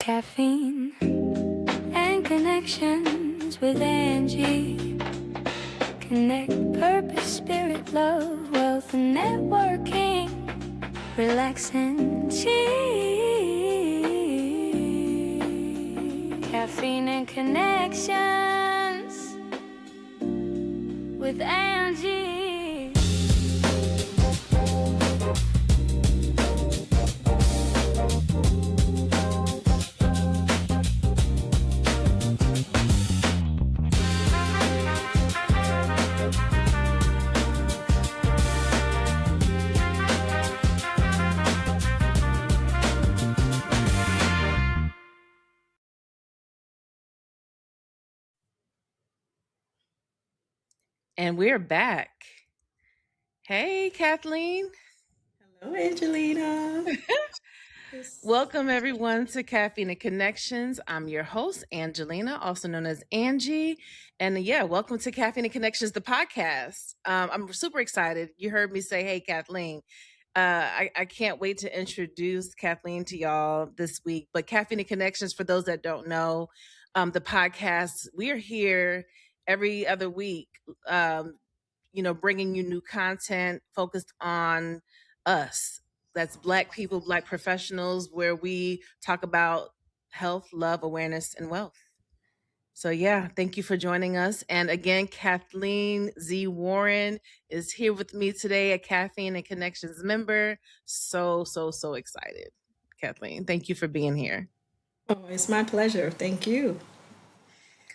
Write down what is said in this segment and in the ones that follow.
Caffeine and Connections with Angie. Connect purpose, spirit, love, wealth, and networking. Relax and chill. Caffeine and Connections with Angie. And we're back. Hey, Kathleen. Hello, Angelina. Welcome, everyone, to Caffeine and Connections. I'm your host, Angelina, also known as Angie. And yeah, welcome to Caffeine and Connections, the podcast. I'm super excited. You heard me say, hey, Kathleen. I can't wait to introduce Kathleen to y'all this week. But Caffeine and Connections, for those that don't know, the podcast, we are here every other week, bringing you new content focused on us. That's Black people, Black professionals, where we talk about health, love, awareness, and wealth. So yeah, thank you for joining us. And again, Kathleen Z Warren is here with me today, a Caffeine and Connections member. So excited. Kathleen, thank you for being here. Oh, it's my pleasure. Thank you.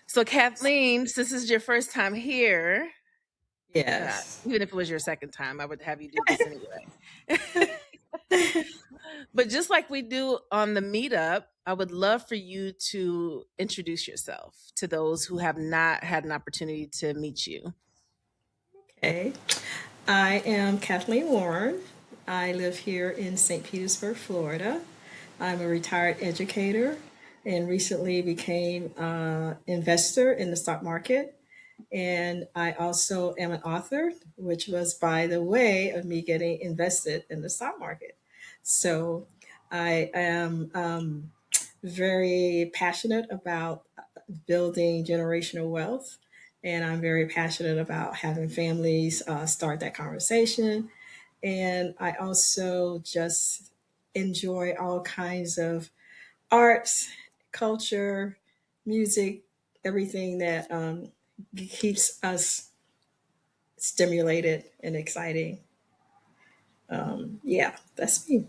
So Kathleen, since this is your first time here, Yes. even if it was your second time, I would have you do this anyway. But just like we do on the meetup, I would love for you to introduce yourself to those who have not had an opportunity to meet you. Okay. I am Kathleen Warren. I live here in St. Petersburg, Florida. I'm a retired educator and recently became an investor in the stock market. And I also am an author, which was by the way of me getting invested in the stock market. So I am very passionate about building generational wealth. And I'm very passionate about having families start that conversation. And I also just enjoy all kinds of arts, culture, music, everything that keeps us stimulated and exciting. Yeah, that's me.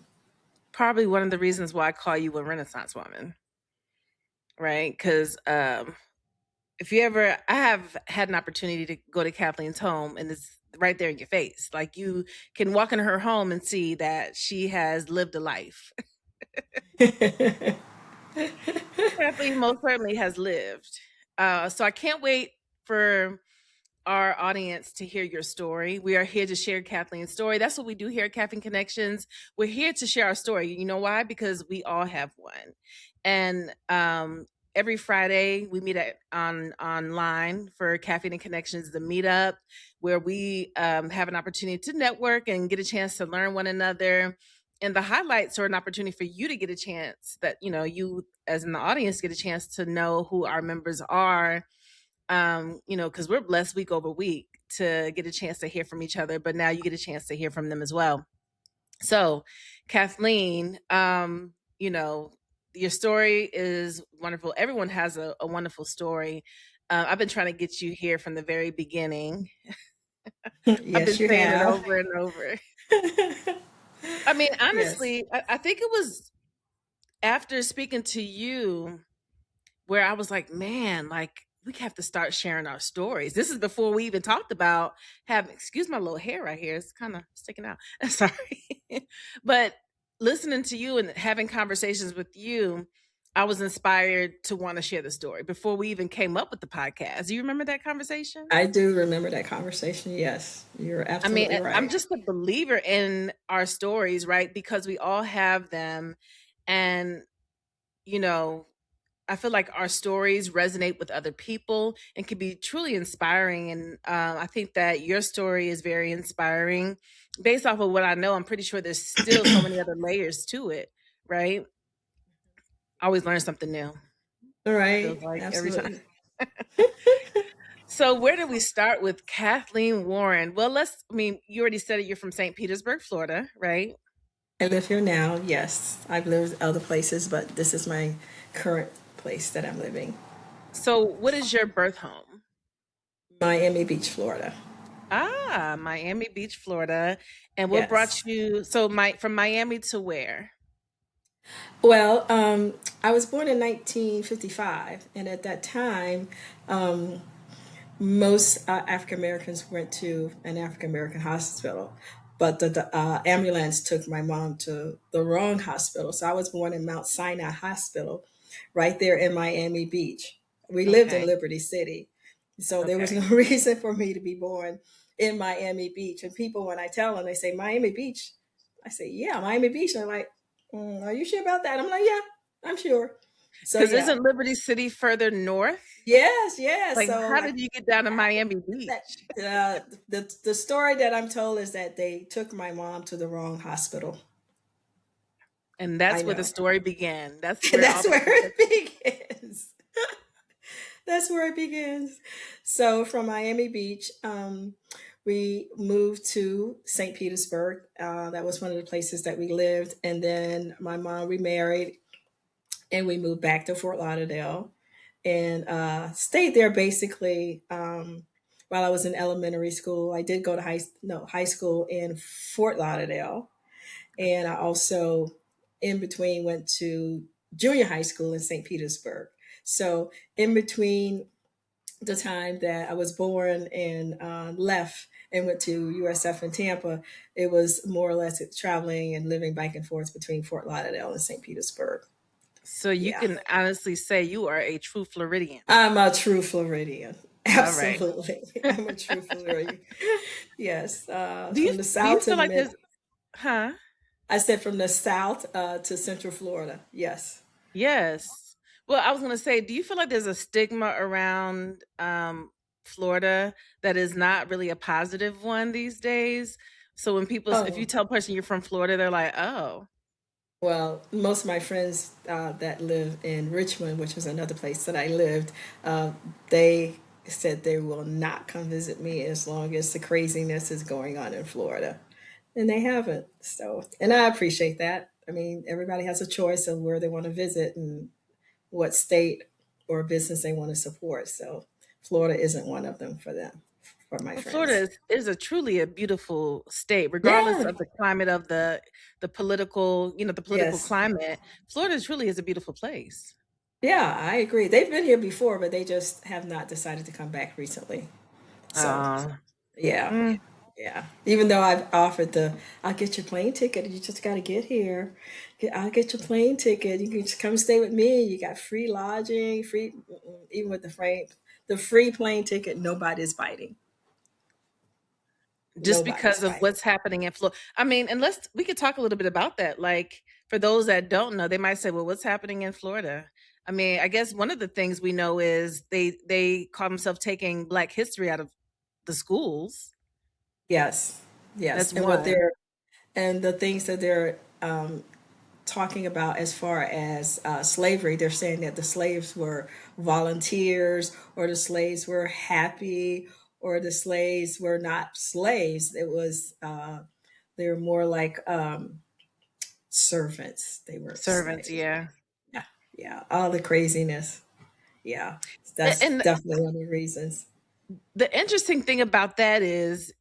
Probably one of the reasons why I call you a Renaissance woman, right? Because if you ever, I have had an opportunity to go to Kathleen's home, and it's right there in your face. Like you can walk in her home and see that she has lived a life. Kathleen most certainly has lived. So I can't wait for our audience to hear your story. We are here to share Kathleen's story. That's what we do here at Caffeine Connections. We're here to share our story. You know why? Because we all have one. And every Friday we meet online for Caffeine and Connections, the meetup, where we have an opportunity to network and get a chance to learn one another. And the highlights are an opportunity for you to get a chance that, you as in the audience get a chance to know who our members are. Because we're blessed week over week to get a chance to hear from each other, but now you get a chance to hear from them as well. So, Kathleen, your story is wonderful. Everyone has a wonderful story. I've been trying to get you here from the very beginning. I've been Yes, you saying it have. over and over. I mean, Yes. honestly, I think it was after speaking to you where I was like, man, like we have to start sharing our stories. This is before we even talked about having, excuse my little hair right here. It's kind of sticking out. Sorry. But listening to you and having conversations with you, I was inspired to want to share the story before we even came up with the podcast. Do you remember that conversation? I do remember that conversation. Yes, you're I mean, absolutely right. I'm just a believer in our stories, right? Because we all have them. And, I feel like our stories resonate with other people and can be truly inspiring. And I think that your story is very inspiring. Based off of what I know, I'm pretty sure there's still so many other layers to it, right? Always learn something new. All right. Feels like every time. Absolutely. So where do we start with Kathleen Warren? Well, you already said it. You're from St. Petersburg, Florida, right? I live here now. Yes. I've lived other places, but this is my current place that I'm living. So what is your birth home? Miami Beach, Florida. Ah, Miami Beach, Florida. And what brought Yes. you from Miami to where? Well, I was born in 1955, and at that time, most African Americans went to an African American hospital, but the ambulance took my mom to the wrong hospital. So I was born in Mount Sinai Hospital, right there in Miami Beach. We lived in Okay. Liberty City, so there was Okay. no reason for me to be born in Miami Beach. And people, when I tell them, they say Miami Beach. I say, yeah, Miami Beach. And they're like, are you sure about that? I'm like, yeah, I'm sure. So Because yeah, isn't Liberty City further north? yes, yes. Like, So how I did you get down to Miami that Beach? the story that I'm told is that they took my mom to the wrong hospital. And I that's where the know. story began. That's where all That's the where context. it begins. That's where it begins. So from Miami Beach, we moved to St. Petersburg. That was one of the places that we lived. And then my mom remarried, and we moved back to Fort Lauderdale, and stayed there basically while I was in elementary school. I did go to high school in Fort Lauderdale, and I also in between went to junior high school in St. Petersburg. So in between the time that I was born and left and went to USF in Tampa, it was more or less traveling and living back and forth between Fort Lauderdale and St. Petersburg. So you Yeah. can honestly say you are a true Floridian. I'm a true Floridian. All right. Absolutely. I'm a true Floridian. Yes. Do you From the do you south to feel the like mid. there's huh? I said from the south to central Florida. Yes. Yes. Well, I was gonna say, do you feel like there's a stigma around Florida that is not really a positive one these days? So when if you Oh, tell a person you're from Florida, they're like, oh, well, most of my friends that live in Richmond, which is another place that I lived, they said they will not come visit me as long as the craziness is going on in Florida. And they haven't. So, and I appreciate that. I mean, everybody has a choice of where they want to visit and what state or business they want to support. So Florida isn't one of them for them, for my well, Florida friends. is a truly a beautiful state, regardless Yeah. of the climate of the political, the political Yes. climate. Florida truly is a beautiful place. Yeah, I agree. They've been here before, but they just have not decided to come back recently. So Uh, yeah, mm. yeah. Even though I've offered I'll get your plane ticket. You just got to get here. I'll get your plane ticket. You can just come stay with me. You got free lodging, free, even with the free plane ticket. Nobody's biting. Just Nobody's because of biting. what's happening in Florida. I mean, unless we could talk a little bit about that. Like for those that don't know, they might say, "Well, what's happening in Florida?" I mean, I guess one of the things we know is they call themselves taking Black history out of the schools. Yes, yes. That's And what one. the things that they're talking about as far as slavery, they're saying that the slaves were volunteers, or the slaves were happy, or the slaves were not slaves. It was they were more like servants. They weren't Servants, slaves. yeah. Yeah, yeah. All the craziness. Yeah, that's And definitely one of the reasons. the interesting thing about that is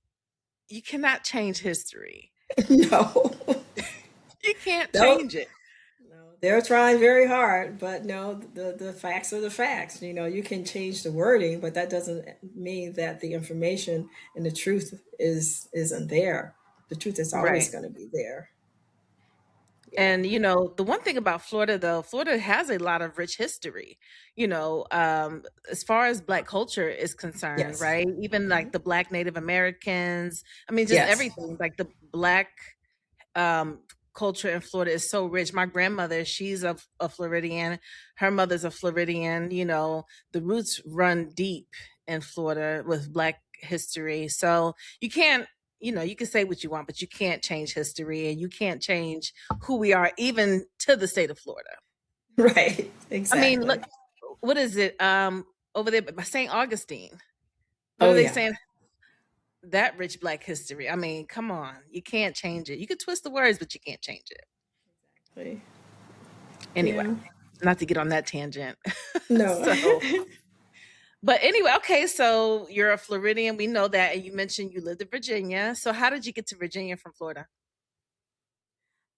you cannot change history. No, You can't no. change it. No, they're trying very hard, but no, the facts are the facts. You can change the wording, but that doesn't mean that the information and the truth isn't there. The truth is always Right. going to be there. Yeah. And the one thing about Florida though, Florida has a lot of rich history. As far as Black culture is concerned, Yes. right? Even like Mhm. the Black Native Americans. I mean, just Yes. everything. Like the Black um culture in Florida is so rich. My grandmother, she's a Floridian. Her mother's a Floridian. The roots run deep in Florida with Black history. So you can't, you can say what you want, but you can't change history and you can't change who we are, even to the state of Florida. Right. I mean, look, Exactly. what is it? Over there by St. Augustine. What Oh are they yeah. saying? That rich Black history. I mean, come on. You can't change it. You could twist the words, but you can't change it. Exactly. Anyway, Yeah. not to get on that tangent. No. So, but anyway, okay, so you're a Floridian. We know that. And you mentioned you lived in Virginia. So how did you get to Virginia from Florida?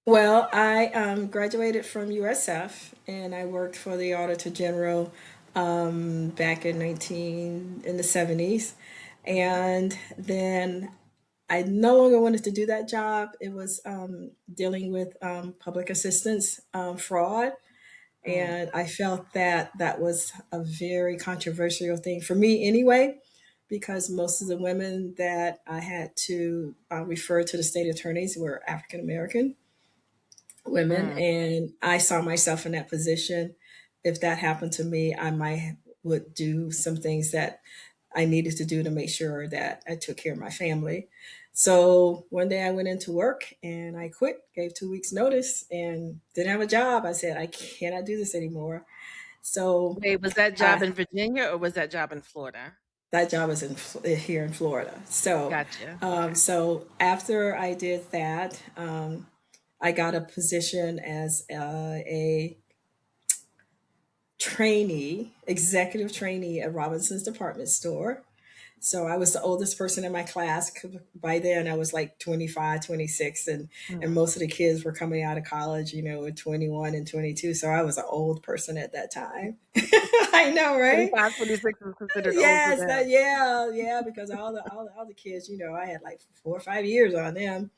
Well, I graduated from USF and I worked for the Auditor General back in the 70s. And then I no longer wanted to do that job. It was dealing with public assistance fraud. Mm, And I felt that that was a very controversial thing for me anyway, because most of the women that I had to refer to the state attorneys were African American women, mm. and I saw myself in that position. If that happened to me, I might would do some things that I needed to do to make sure that I took care of my family. So one day I went into work and I quit, gave 2 weeks notice and didn't have a job. I said, I cannot do this anymore. So Wait, was that job I, in Virginia or was that job in Florida? that job is here in Florida. So, Gotcha. Okay. so after I did that, I got a position as a trainee, executive trainee at Robinson's department store. So I was the oldest person in my class. By then I was like 25, 26, and Mm. most of the kids were coming out of college, at 21 and 22. So I was an old person at that time. I know, right? 25, 26 was considered old for Yes, them. yeah, because all the kids, I had like 4 or 5 years on them.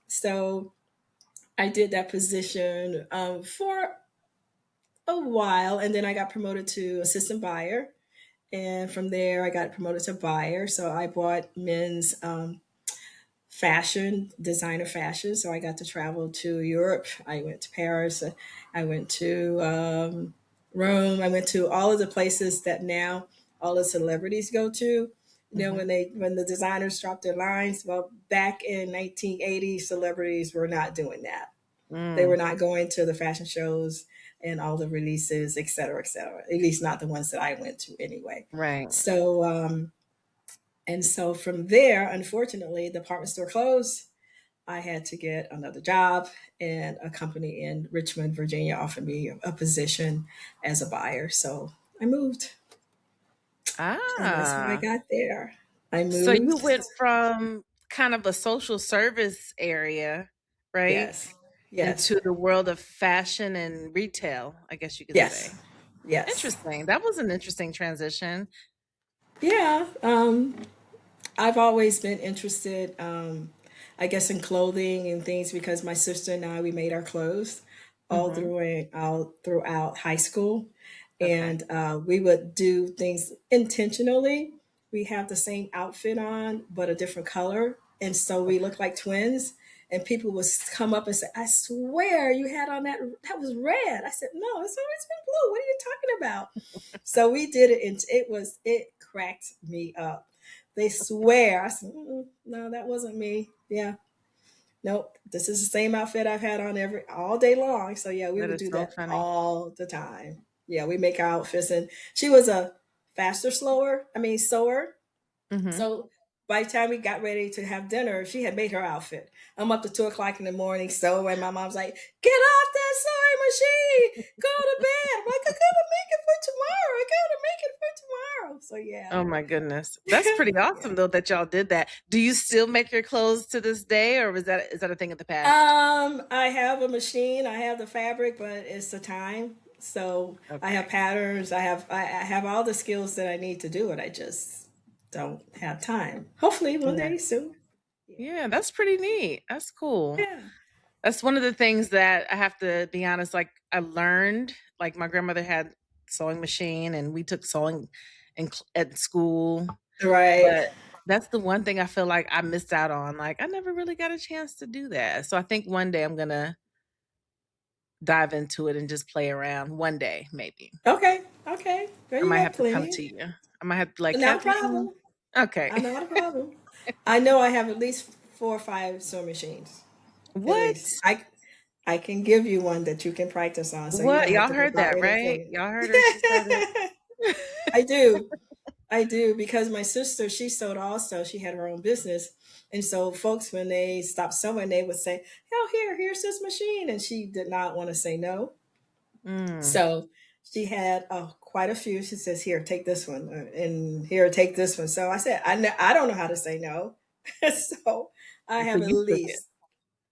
So I did that position for a while, and then I got promoted to assistant buyer, and from there I got promoted to buyer. So I bought men's fashion, designer fashion. So I got to travel to Europe. I went to Paris. I went to Rome. I went to all of the places that now all the celebrities go to. Hmm. When the designers dropped their lines. Well, back in 1980, celebrities were not doing that. They were Mm. not going to the fashion shows and all the releases, et cetera, et cetera. At least not the ones that I went to anyway. Right. So and so from there, unfortunately, the department store closed. I had to get another job, and a company in Richmond, Virginia offered me a position as a buyer. So I moved, and that's how I Ah. got there. I So you moved. went from kind of a social service area, right, Yes, yes, into the world of fashion and retail, I guess you could yes, say. yes. Interesting. That was an interesting transition. Yeah. I've always been interested, I guess, in clothing and things because my sister and I we made our clothes Hmm. all throughout high school, Okay. and we would do things intentionally. We have the same outfit on, but a different color, and so we Okay. look like twins. And people would come up and say, "I swear you had on that was red." I said, "No, it's always been blue. What are you talking about?" So we did it, and it cracked me up. They swear. I said, no, that wasn't me. Yeah, nope. This is the same outfit I've had on every all day long. So yeah, we That would is do so that funny. all the time. Yeah, we make our outfits, and she was a sewer. Hmm. So by the time we got ready to have dinner, she had made her outfit. I'm up to 2 o'clock in the morning, so and my mom's like, "Get off that sewing machine, go to bed." I'm like, "I gotta make it for tomorrow. I gotta make it for tomorrow." So Oh my goodness. That's pretty yeah. awesome though that y'all did that. Do you still make your clothes to this day or is that a thing of the past? I have a machine. I have the fabric, but it's the time. So I have Okay. patterns. I have all the skills that I need to do it. I just don't have time. Hopefully one Yeah. day soon. Yeah. Yeah, that's pretty neat. That's cool. Yeah. That's one of the things that I have to be honest, like I learned, like my grandmother had sewing machine and we took sewing at school, Right. but that's the one thing I feel like I missed out on. Like I never really got a chance to do that. So I think one day I'm going to dive into it and just play around one day maybe. Okay. Okay. Well, I you might got have to come plenty. to you. I might have to like Not a Kathleen. problem. Okay. Not a problem. I know I have at least 4 or 5 sewing machines. At What? least. I I can give you one that you can practice on, so you What? don't have Y'all to go heard buy that, right? anything. Y'all heard her. She started. I do. I do because my sister, she sewed also. She had her own business. And so folks, when they stopped sewing, they would say, "Oh, here's this machine." And she did not want to say no. Mm. So she had quite a few. She says, "Here, take this one, and here, take this one." So I said, I don't know how to say no." So I So have at you took it. least,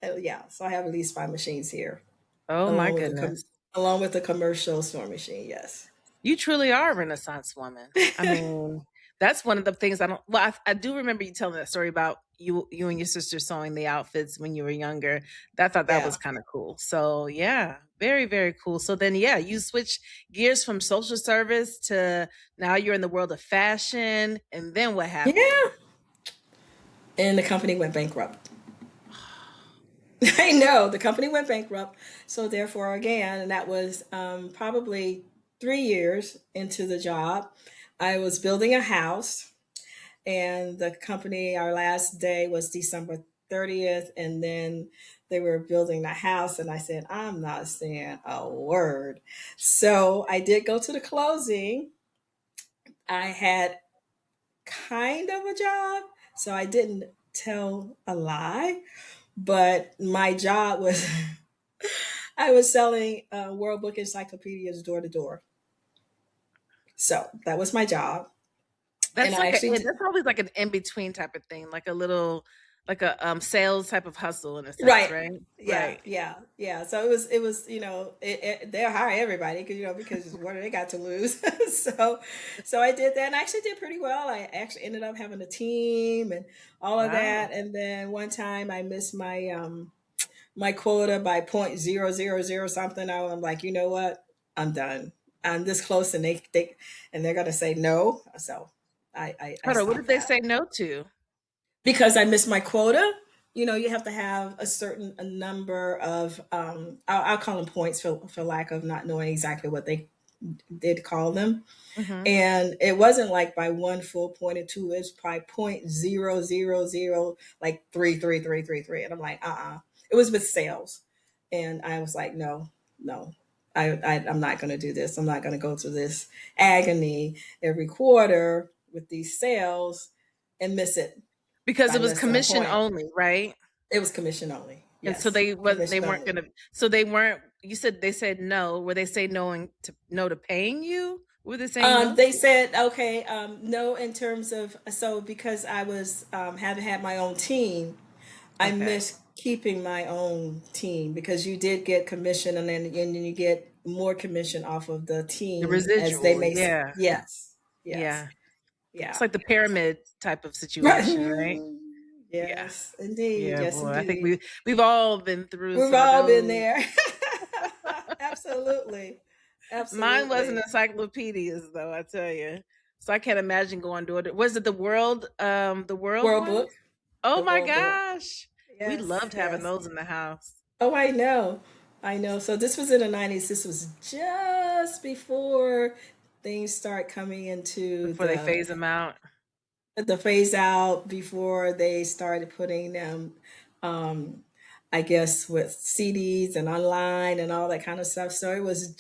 yeah, so I have at least 5 machines here, Oh my along with goodness. along with the commercial sewing machine. Yes. You truly are a Renaissance woman. I mean, that's one of the things I don't. Well, I do remember you telling that story about you and your sister sewing the outfits when you were younger. I thought that Yeah. was kind of cool. So yeah, very very cool. So then yeah, you switch gears from social service to now you're in the world of fashion. And then what happened? Yeah. And the company went bankrupt. I know the company went bankrupt. So therefore, again, and that was probably 3 years into the job. I was building a house, and the company, our last day was December 30th, and then they were building the house, and I said, I'm not saying a word. So I did go to the closing. I had kind of a job, so I didn't tell a lie, but my job was I was selling Workbook encyclopedias door to door. So that was my job, and That's I like a actually that's always like an in between type of thing, like a little like a sales type of hustle in a sense, right. right? Yeah, Right. yeah, yeah. So it was they'll hire everybody because what do they got to lose? so so I did that, and I actually did pretty well. I actually ended up having a team and all of Wow. that, and then one time I missed my quota by 0.000 something. I'm like, you know what? I'm done. I'm this close, and they're gonna say no. So I Hold on, what stopped did they that say no to? because I missed my quota. You have to have a certain a number of I'll call them points for lack of not knowing exactly what they did call them. Mhm. And it wasn't like by one full point or two, it's probably 0.000, like 33333. And I'm like, it was with sales. And I was like, no, no. I'm not going to do this. I'm not going to go through this agony every quarter with these sales and miss it Because by it was less than a commission point. only, right? It was commission only. And so Yes, they commission weren't only. gonna. So they weren't. You said they said no. Were they say no to paying you? What were they saying no They to? said, okay, no, in terms of, so because I was having had my own team, I Okay. miss keeping my own team because you did get commission, and then you get more commission off of the The team as they residual, make. yeah, Yes, yes, yeah. It's yeah. like the pyramid type of situation, right? Right. Yeah, Yes, indeed. yeah, Yes, boy. I think indeed. we've all been through We've some of all been those. there. Absolutely. Mine wasn't Absolutely. encyclopedias though, I tell you. So I can't imagine going to it. Was it the world World one? Book. Oh The my World Book. gosh. We Yes, loved having yes. those in the house Oh, I know. I know. So this was in the 90s. This was just before things start coming into before they phase them out. the phase out, before they started putting them um I guess with CDs and online and all that kind of stuff. So it was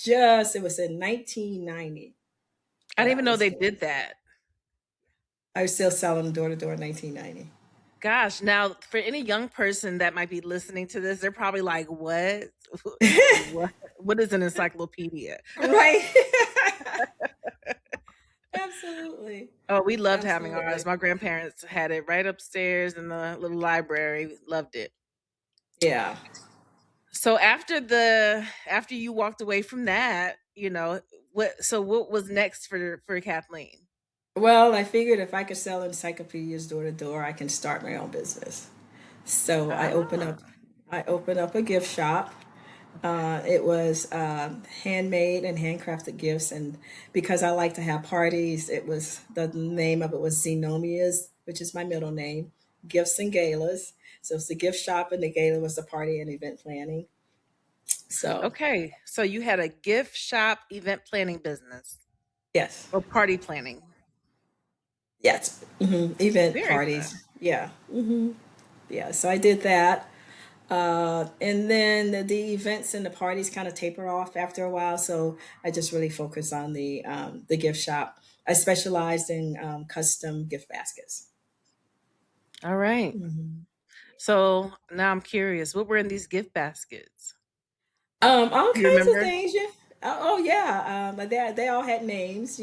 in 1990 I that didn't I even know was they doing did it. that. I was still selling door to door in 1990. Gosh, now for any young person that might be listening to this, they're probably like, "What? What? What is an encyclopedia?" Right. Absolutely. Oh, we loved having ours. Absolutely. My grandparents had it right upstairs in the little library. We loved it. Yeah. So after you walked away from that, what was next for Kathleen? Well, I figured if I could sell encyclopedias door to door, I can start my own business. So Ah, I opened up a gift shop. It was handmade and handcrafted gifts, and because I like to have parties, the name of it was Xenomias, which is my middle name, Gifts and Galas. So it's the gift shop, and the gala was the party and event planning. So okay. So you had a gift shop event planning business yes, or party planning. yes, event Very parties. fun. Yeah, yeah. So I did that. And then the events and the parties kind of taper off after a while. So I just really focus on the gift shop. I specialized in custom gift baskets. All right. Mhm. So now I'm curious, what were in these gift baskets? All You kinds of remember? things. Yeah. Oh yeah. But they all had names,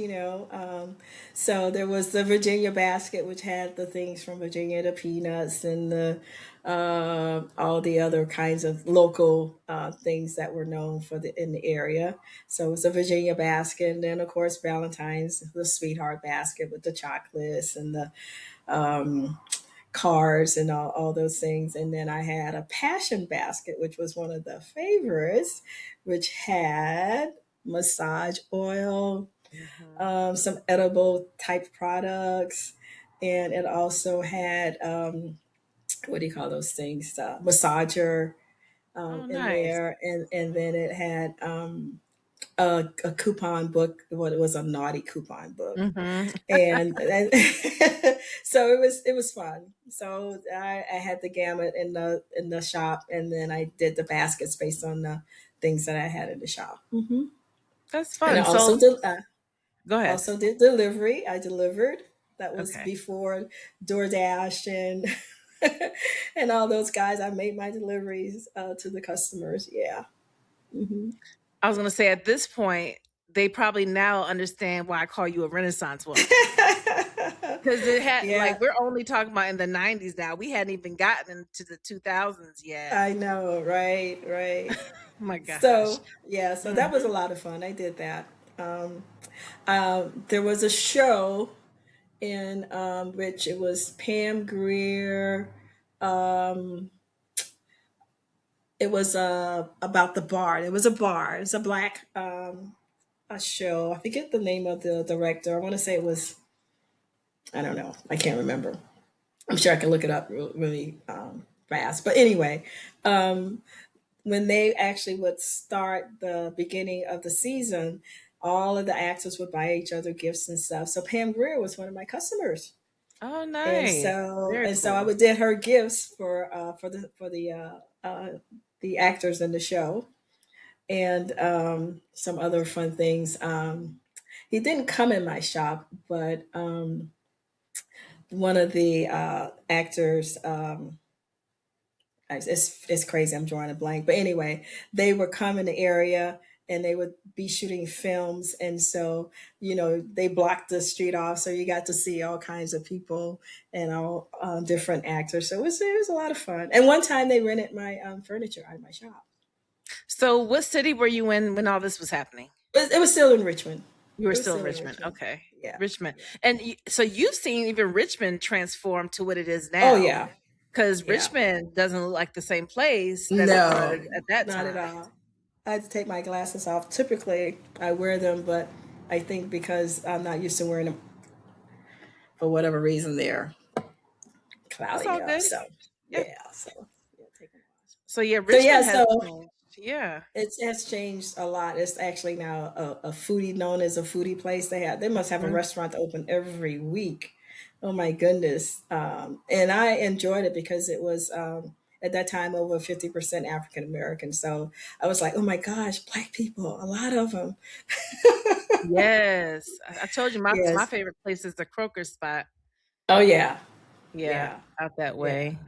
So there was the Virginia basket, which had the things from Virginia, the peanuts, and the all the other kinds of local things that were known for the in the area. So it was a Virginia basket, and then of course Valentine's, the sweetheart basket with the chocolates and the um, cars and all those things. And then I had a passion basket, which was one of the favorites, which had massage oil, Mhm. some edible type products, and it also had what do you call those things? Massager Oh, in nice. there, and then it had a coupon book. Well, it was a naughty coupon book, Mhm. and so it was fun. So I had the gamut in the shop, and then I did the baskets based on the things that I had in the shop. That's And I fun. also So did go ahead. also did delivery. I delivered. That was Okay. before DoorDash and and all those guys. I made my deliveries to the customers. Yeah. Hmm. I was gonna say at this point, they probably now understand why I call you a Renaissance woman. Because it had Yeah, like we're only talking about in the 90s now. We hadn't even gotten into the 2000s yet. I know. Right. Right. Oh my gosh. So yeah, so that was a Mhm. lot of fun. I did that. Um, there was a show in which it was Pam Grier. Um, it was about the bar. It was a bar. It's a black a show. I forget the name of the director. I want to say it was. I don't know. I can't remember. I'm sure I can look it up really fast. But anyway, um, when they actually would start the beginning of the season, all of the actors would buy each other gifts and stuff. So Pam Grier was one of my customers, Oh, and nice. so Very and so I cool. would did her gifts for the actors in the show, and some other fun things. He didn't come in my shop, but one of the actors. It's crazy. I'm drawing a blank, but anyway, they would come in the area and they would be shooting films, and so they blocked the street off, so you got to see all kinds of people and all different actors. So it was a lot of fun. And one time they rented my furniture out of my shop. So what city were you in when all this was happening? It was still in Richmond. You were It was still in still in Richmond. Richmond. Okay. Yeah, Richmond. yeah. And so you've seen even Richmond transform to what it is Oh now. yeah, Because yeah. Richmond doesn't look like the same place that it was No, at that not at time. all. I had to take my glasses off. Typically, I wear them, but I think because I'm not used to wearing them for whatever reason, they're That's cloudy. all good. So Yeah. yeah, so yeah, take them off. So yeah, So yeah, Richmond has so changed. Yeah. it has changed a lot. It's actually now a foodie known as a foodie place. They must have a Mhm. restaurant open every week. Oh my goodness! And I enjoyed it because it was at that time over 50% African American. So I was like, oh my gosh, black people, a lot of them. Yes. I told you my Yes. favorite place is the Croker spot. Oh yeah. Yeah, Yeah. out that Yeah. way.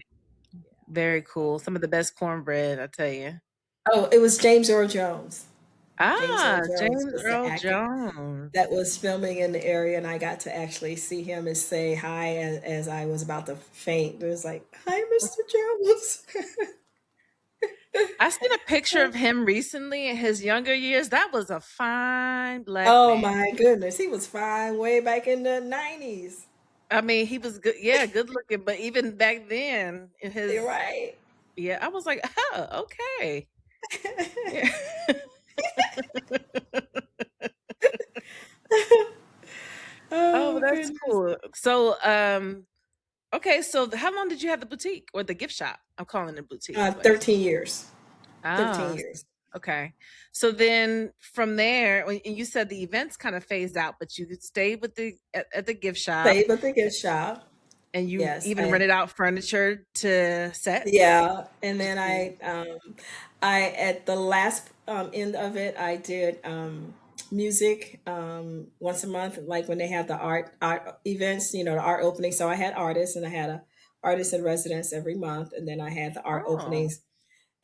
Very So cool. Some of the best cornbread, I tell you. oh, it was James Earl Jones. James Earl Ah, Jones James was the Earl actor that Jones. was filming in the area, and I got to actually see him and say hi as I was about to faint. It was like, "Hi, Mr. Jones." I seen a picture of him recently in his younger years. That was a fine black Oh man. my goodness, he was fine way back in the '90s. I mean, he was good, yeah, good looking, but even back then in You're his right. yeah, I was like, "Oh, okay." Yeah. Oh, Oh well, that's goodness. cool. So, okay, so how long did you have the boutique or the gift shop? I'm calling it boutique, but 13 years. 13 ah, years. okay. So then from there, and you said the events kind of phased out, but you stayed with at the gift shop, Stayed with the gift shop. And you Yes, even rented out furniture to sets? yeah, and then I at the last end of it, I did music once a month, like when they have the art events, the art opening. So I had artists, and I had a artist in residence every month, and then I had the art Oh, openings,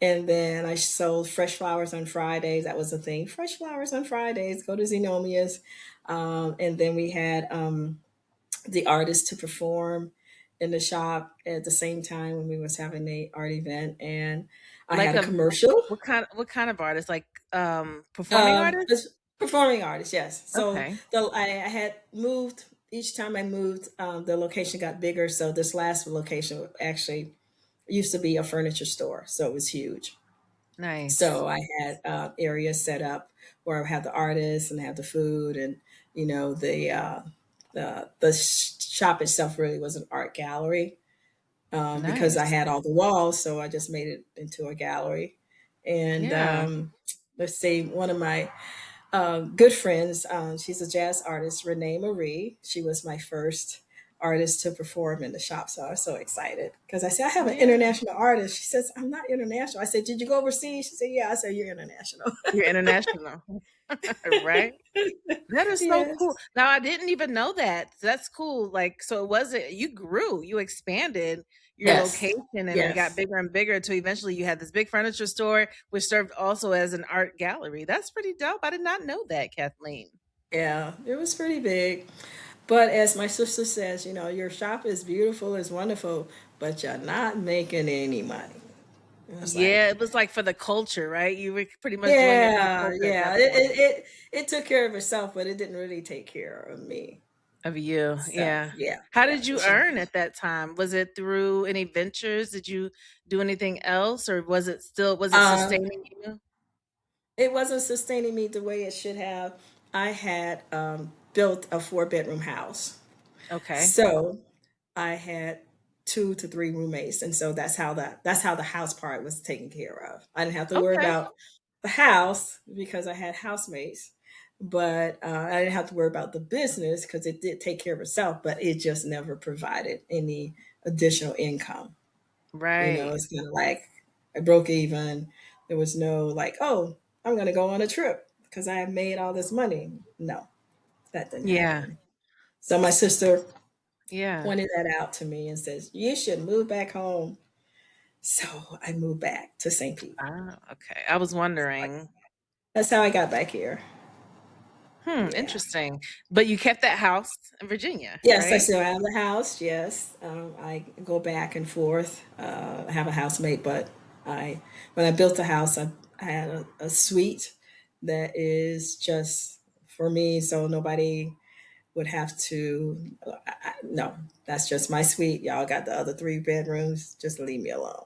and then I sold fresh flowers on Fridays. That was the thing, fresh flowers on Fridays. Go to Xenomia's, and then we had the artists to perform in the shop at the same time when we was having the art event, and I like had a a commercial. what kind of artist? Like performing artist? It's performing artist, yes. So Okay. I had moved each time I moved, the location got bigger. So this last location actually used to be a furniture store, so it was huge. Nice. So I had areas set up where I had the artists and I had the food, and the shop itself really was an art gallery, because I Nice. had all the walls, so I just made it into a gallery. And Yeah. let's see, one of my good friends, she's a jazz artist, Renee Marie. She was my first artist to perform in the shop, so I was so excited because I said I have an Yeah. international artist. She says I'm not international. I said, did you go overseas? She said, yeah. I said, you're international. You're international. Right? That is so Yes. cool. Now I didn't even know that. That's cool. Like, so it wasn't, you grew, you expanded your Yes. location, and it got Yes. bigger and bigger until eventually you had this big furniture store, which served also as an art gallery. That's pretty dope. I did not know that, Kathleen. Yeah, it was pretty big. But as my sister says, your shop is beautiful, is wonderful, but you're not making any money. And I was like, Yeah, it was like for the culture, right? You were pretty much doing it for the yeah, culture at yeah. that It, point. it, it, it took care of itself, but it didn't really take care of me. Of you, So, yeah. yeah, How yeah. did you earn at that time? Was it through any ventures? Did you do anything else, or was it Um, sustaining you? it wasn't sustaining me the way it should have. I had built a four-bedroom house. Okay. So I had 2 to 3 roommates, and so that's how the house part was taken care of. I didn't have to worry Okay. about the house because I had housemates, but I didn't have to worry about the business because it did take care of itself. But it just never provided any additional income. Right. It's kind of like I broke even. There was no like, oh, I'm going to go on a trip because I have made all this money. No, that didn't Yeah. happen. So my sister Yeah. pointed that out to me and says, you should move back home. So I moved back to St. Pete. Ah, okay. I was Like, wondering. that's how I got back here. Yeah. Interesting. But you kept that house in Virginia, Yes, I right? still have the house. Yes. I go back and forth. I have a housemate, but when I built the house, I had a suite that is just for me. So nobody would have to, no, that's just my suite. Y'all got the other 3 bedrooms. Just leave me alone.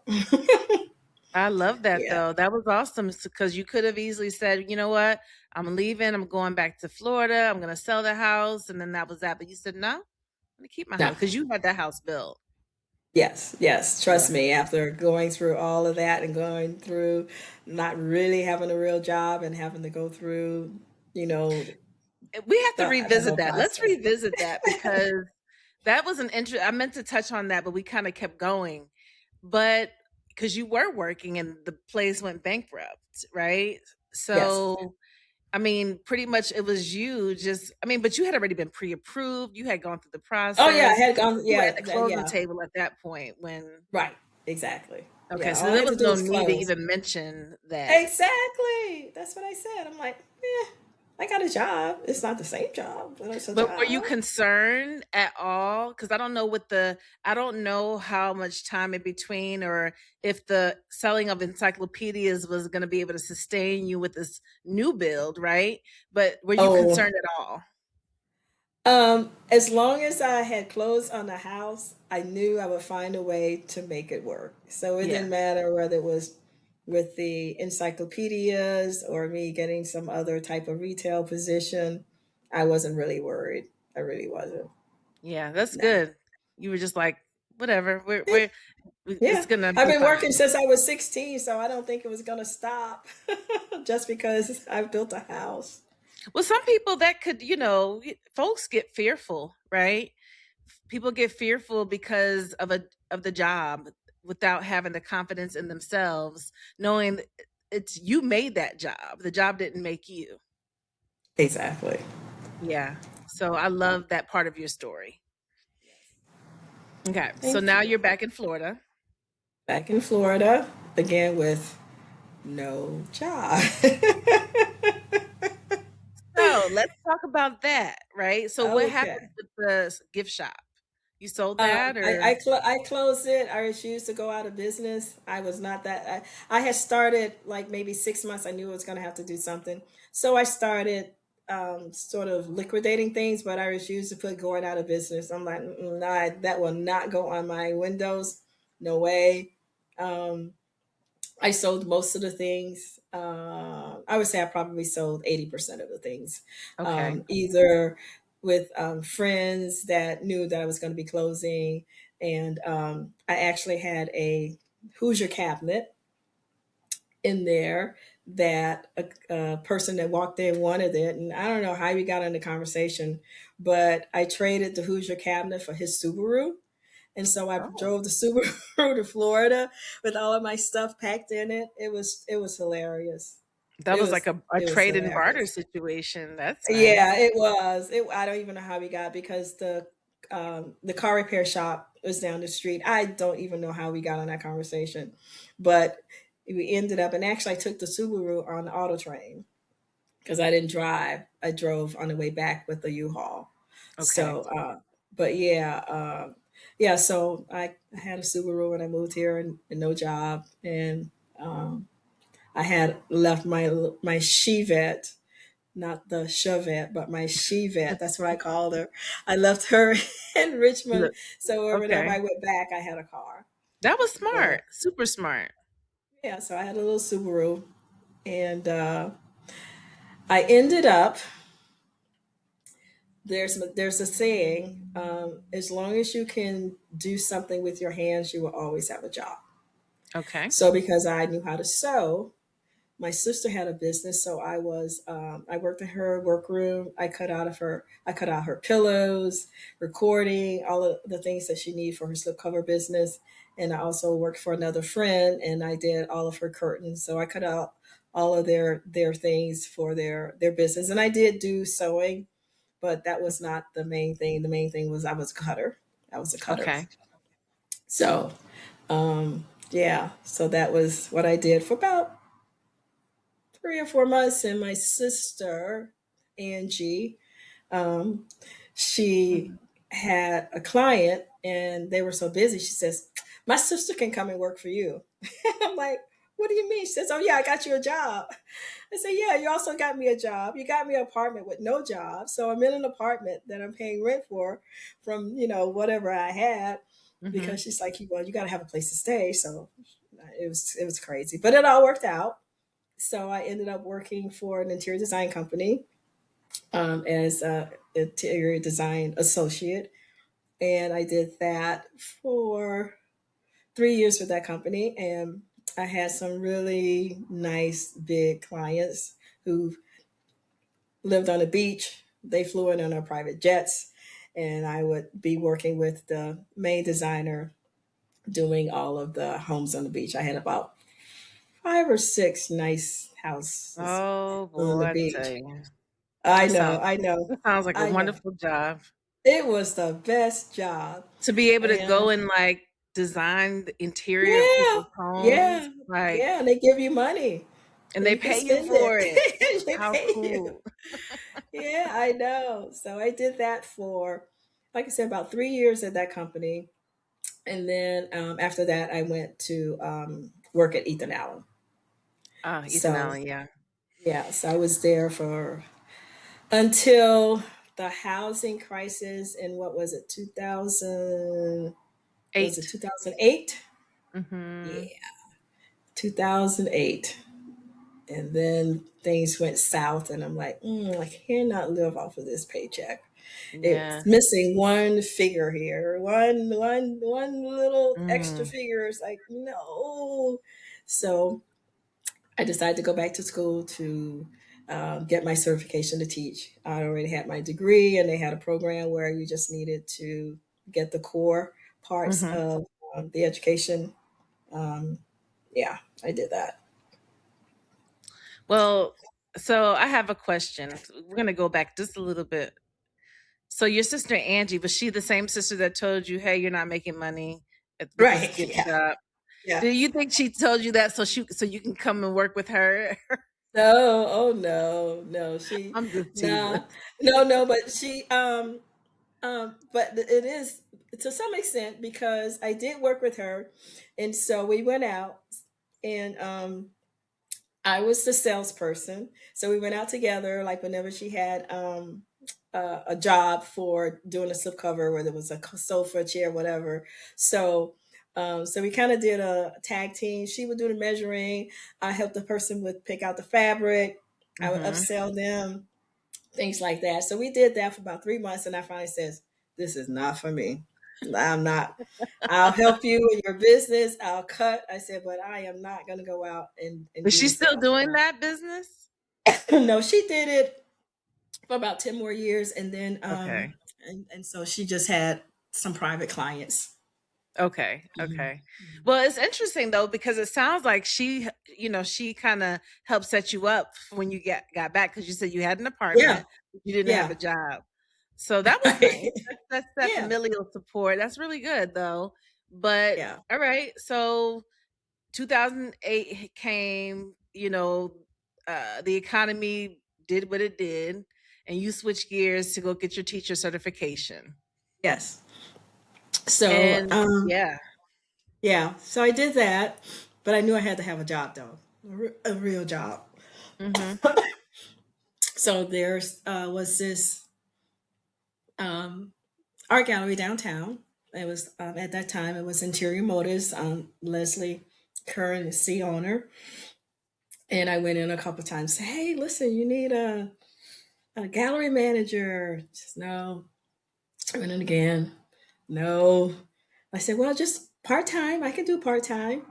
I love that Yeah. though. That was awesome because you could have easily said, you know what? I'm leaving. I'm going back to Florida. I'm going to sell the house. And then that was that. But you said, no, I'm going to keep my No. house because you had that house built. Yes, yes. Yeah. Trust me, after going through all of that and going through not really having a real job and having to go through, you know, We have to the revisit whole that. Let's process. revisit that because that was an interest. I meant to touch on that, but we kind of kept going. But because you were working and the place went bankrupt, right? Yes. So, I mean, pretty much it was you just, I mean, but you had already been pre approved. You had gone through the Oh yeah, I process. had gone. You were Yeah, at the closing yeah. table at that point when, Right. Exactly. okay, Yeah. so All I there had to was do no was need to close. even mention that. Exactly. That's what I said. I'm like, I got a job. It's not the same job, but it's a But were you job. concerned at all? Because I don't know how much time in between or if the selling of encyclopedias was going to be able to sustain you with this new build, right? But were you Oh, concerned at all? as long as I had closed on the house, I knew I would find a way to make it work. So it Yeah. didn't matter whether it was with the encyclopedias or me getting some other type of retail position. I wasn't really worried. I really wasn't. Yeah, that's No. good. You were just like, whatever, Eh, it's Yeah. gonna I've be been working fine. since I was 16, so I don't think it was going to stop just because I built a house. Well, some people that could, folks get fearful, right? people get fearful because of the job without having the confidence in themselves, knowing it's you made that job. The job didn't make you. Exactly. Yeah. So I love that part of your story. Okay. So Thank now you. you're back in Florida. Back in Florida, again with no job. So let's talk about that, right? So what Okay. happened with the gift shop? You sold that or I closed it. I refused to go out of business. I was not that. I had started like maybe 6 months. I knew I was going to have to do something, so I started sort of liquidating things. But I refused to put going out of business. I'm like, nah, that will not go on my windows. No way. Um, I sold most of the things. I would say I probably sold 80% of the things, okay. either with friends that knew that I was going to be closing. And I actually had a Hoosier cabinet in there that a person that walked in wanted it. And I don't know how we got in the conversation, but I traded the Hoosier cabinet for his Subaru. And so I Oh. drove the Subaru to Florida with all of my stuff packed in it. It was hilarious. That It was like was a it was trade and barter hilarious. situation. That's Yeah, nice. it was. I don't even know how we got because the car repair shop was down the street. I don't even know how we got on that conversation, but we ended up and actually I took the Subaru on the auto train because I didn't drive. I drove on the way back with the U-Haul. Okay. So, but yeah, yeah. So I had a Subaru when I moved here and no job, and um, I had left my Chevette, not the Chevette, but my Chevette. That's what I called her. I left her in Richmond, Look, so whenever okay. I went back, I had a car. That was But smart. Super smart. yeah, so I had a little Subaru, and I ended up there's a saying, as long as you can do something with your hands, you will always have a job. Okay. So because I knew how to sew, my sister had a business, so I worked in her workroom. I cut out her pillows, recording, all of the things that she needed for her slipcover business. And I also worked for another friend, and I did all of her curtains. So I cut out all of their things for their business, and I did do sewing, but that was not the main thing. The main thing was I was a cutter. I was a cutter. Okay. So yeah, so that was what I did for about 3 or 4 months. And my sister Angie, um, she Mhm. had a client, and they were so busy. She says, "My sister can come and work for you." I'm like, "What do you mean?" She says, "Oh yeah, I got you a job." I said, "Yeah, you also got me a job. You got me an apartment with no job. So I'm in an apartment that I'm paying rent for from, whatever I had." Mhm. Because she's like, "Well, you got to have a place to stay." So it was crazy, but it all worked out. So I ended up working for an interior design company, as a interior design associate. And I did that for 3 years with that company. And I had some really nice big clients who lived on the beach. They flew in on our private jets, and I would be working with the main designer doing all of the homes on the beach. I had about 5 or 6 nice houses Oh on boy, the I tell beach. you. I That know, sounds I know, that sounds like a I know. wonderful job. It was the best job. To be able to And go and like design the interior of yeah, people's homes, yeah, like, yeah. And they give you money and and they you can pay you spend for it. it. They How pay you. cool. Yeah, I know. So I did that for, like I said, about 3 years at that company. And then after that, I went to work at Ethan Allen. Ah, Ethan So, Allen, yeah. yeah, so I was there for until the housing crisis in what was it, 2000, was it 8. 2008? Yeah, Mhm. 2008. And then things went south, and I'm like, I cannot live off of this paycheck. Yeah. It's missing one figure here, one little extra Mm. figure. It's like, no. So I decided to go back to school to get my certification to teach. I already had my degree, and they had a program where you just needed to get the core parts Hmm. of the education. Um, yeah, I did that. Well, so I have a question. We're gonna go back just a little bit. So your sister Angie, was she the same sister that told you, "Hey, you're not making money with this Right. gift Yeah. shop"? Yeah. Do you think she told you that so you can come and work with her? No, oh no, no, she, I'm just teasing. no, no, no, but she, but it is to some extent because I did work with her, and so we went out, and I was the salesperson, so we went out together. Like whenever she had a job for doing a slipcover, whether it was a sofa, chair, whatever. So. So we kind of did a tag team. She would do the measuring. I helped the person with pick out the fabric. I would Hmm. upsell them, things like that. So we did that for about 3 months, and I finally says, "This is not for me. I'm not. I'll help you in your business. I'll cut." I said, "But I am not going to go out and Is do she the still sales." doing that business? No, she did it for about 10 more years, and then Okay. and so she just had some private clients. Okay. Mhm. Okay. Well, it's interesting though because it sounds like she kind of helped set you up when you got back because you said you had an Yeah, apartment, but you didn't have yeah, a job. So that was nice. That's that yeah, familial support. That's really good though. But yeah. all right, so 2008 came, the economy did what it did, and you switched gears to go get your teacher certification. Yes. So And yeah. yeah, so I did that, but I knew I had to have a job though, a real job. Hmm. So there's was this um, art gallery downtown. It was at that time it was Interior Motors. Leslie Curran is the owner, and I went in a couple times. Say, hey, listen, you need a gallery manager. Just no. I went in again. No. I said, well, just part time. I can do part time.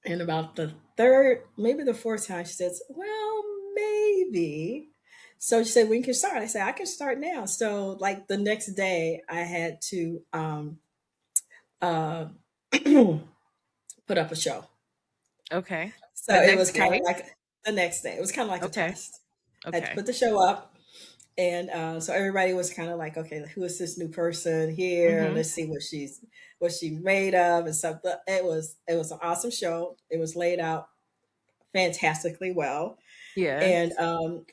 And about the third, maybe the fourth time, she says, well, maybe. So she said, when can start? I said, I can start now. So, like the next day, I had to uh, put up a show. Okay. So The it next was kind of day? like the next day. It was kind of like a Okay. test. I had to Okay. put the show up. And so everybody was kind of like, okay, who is this new person here? Mhm. Let's see what she's made of and stuff. But it was an awesome show. It was laid out fantastically well. Yes.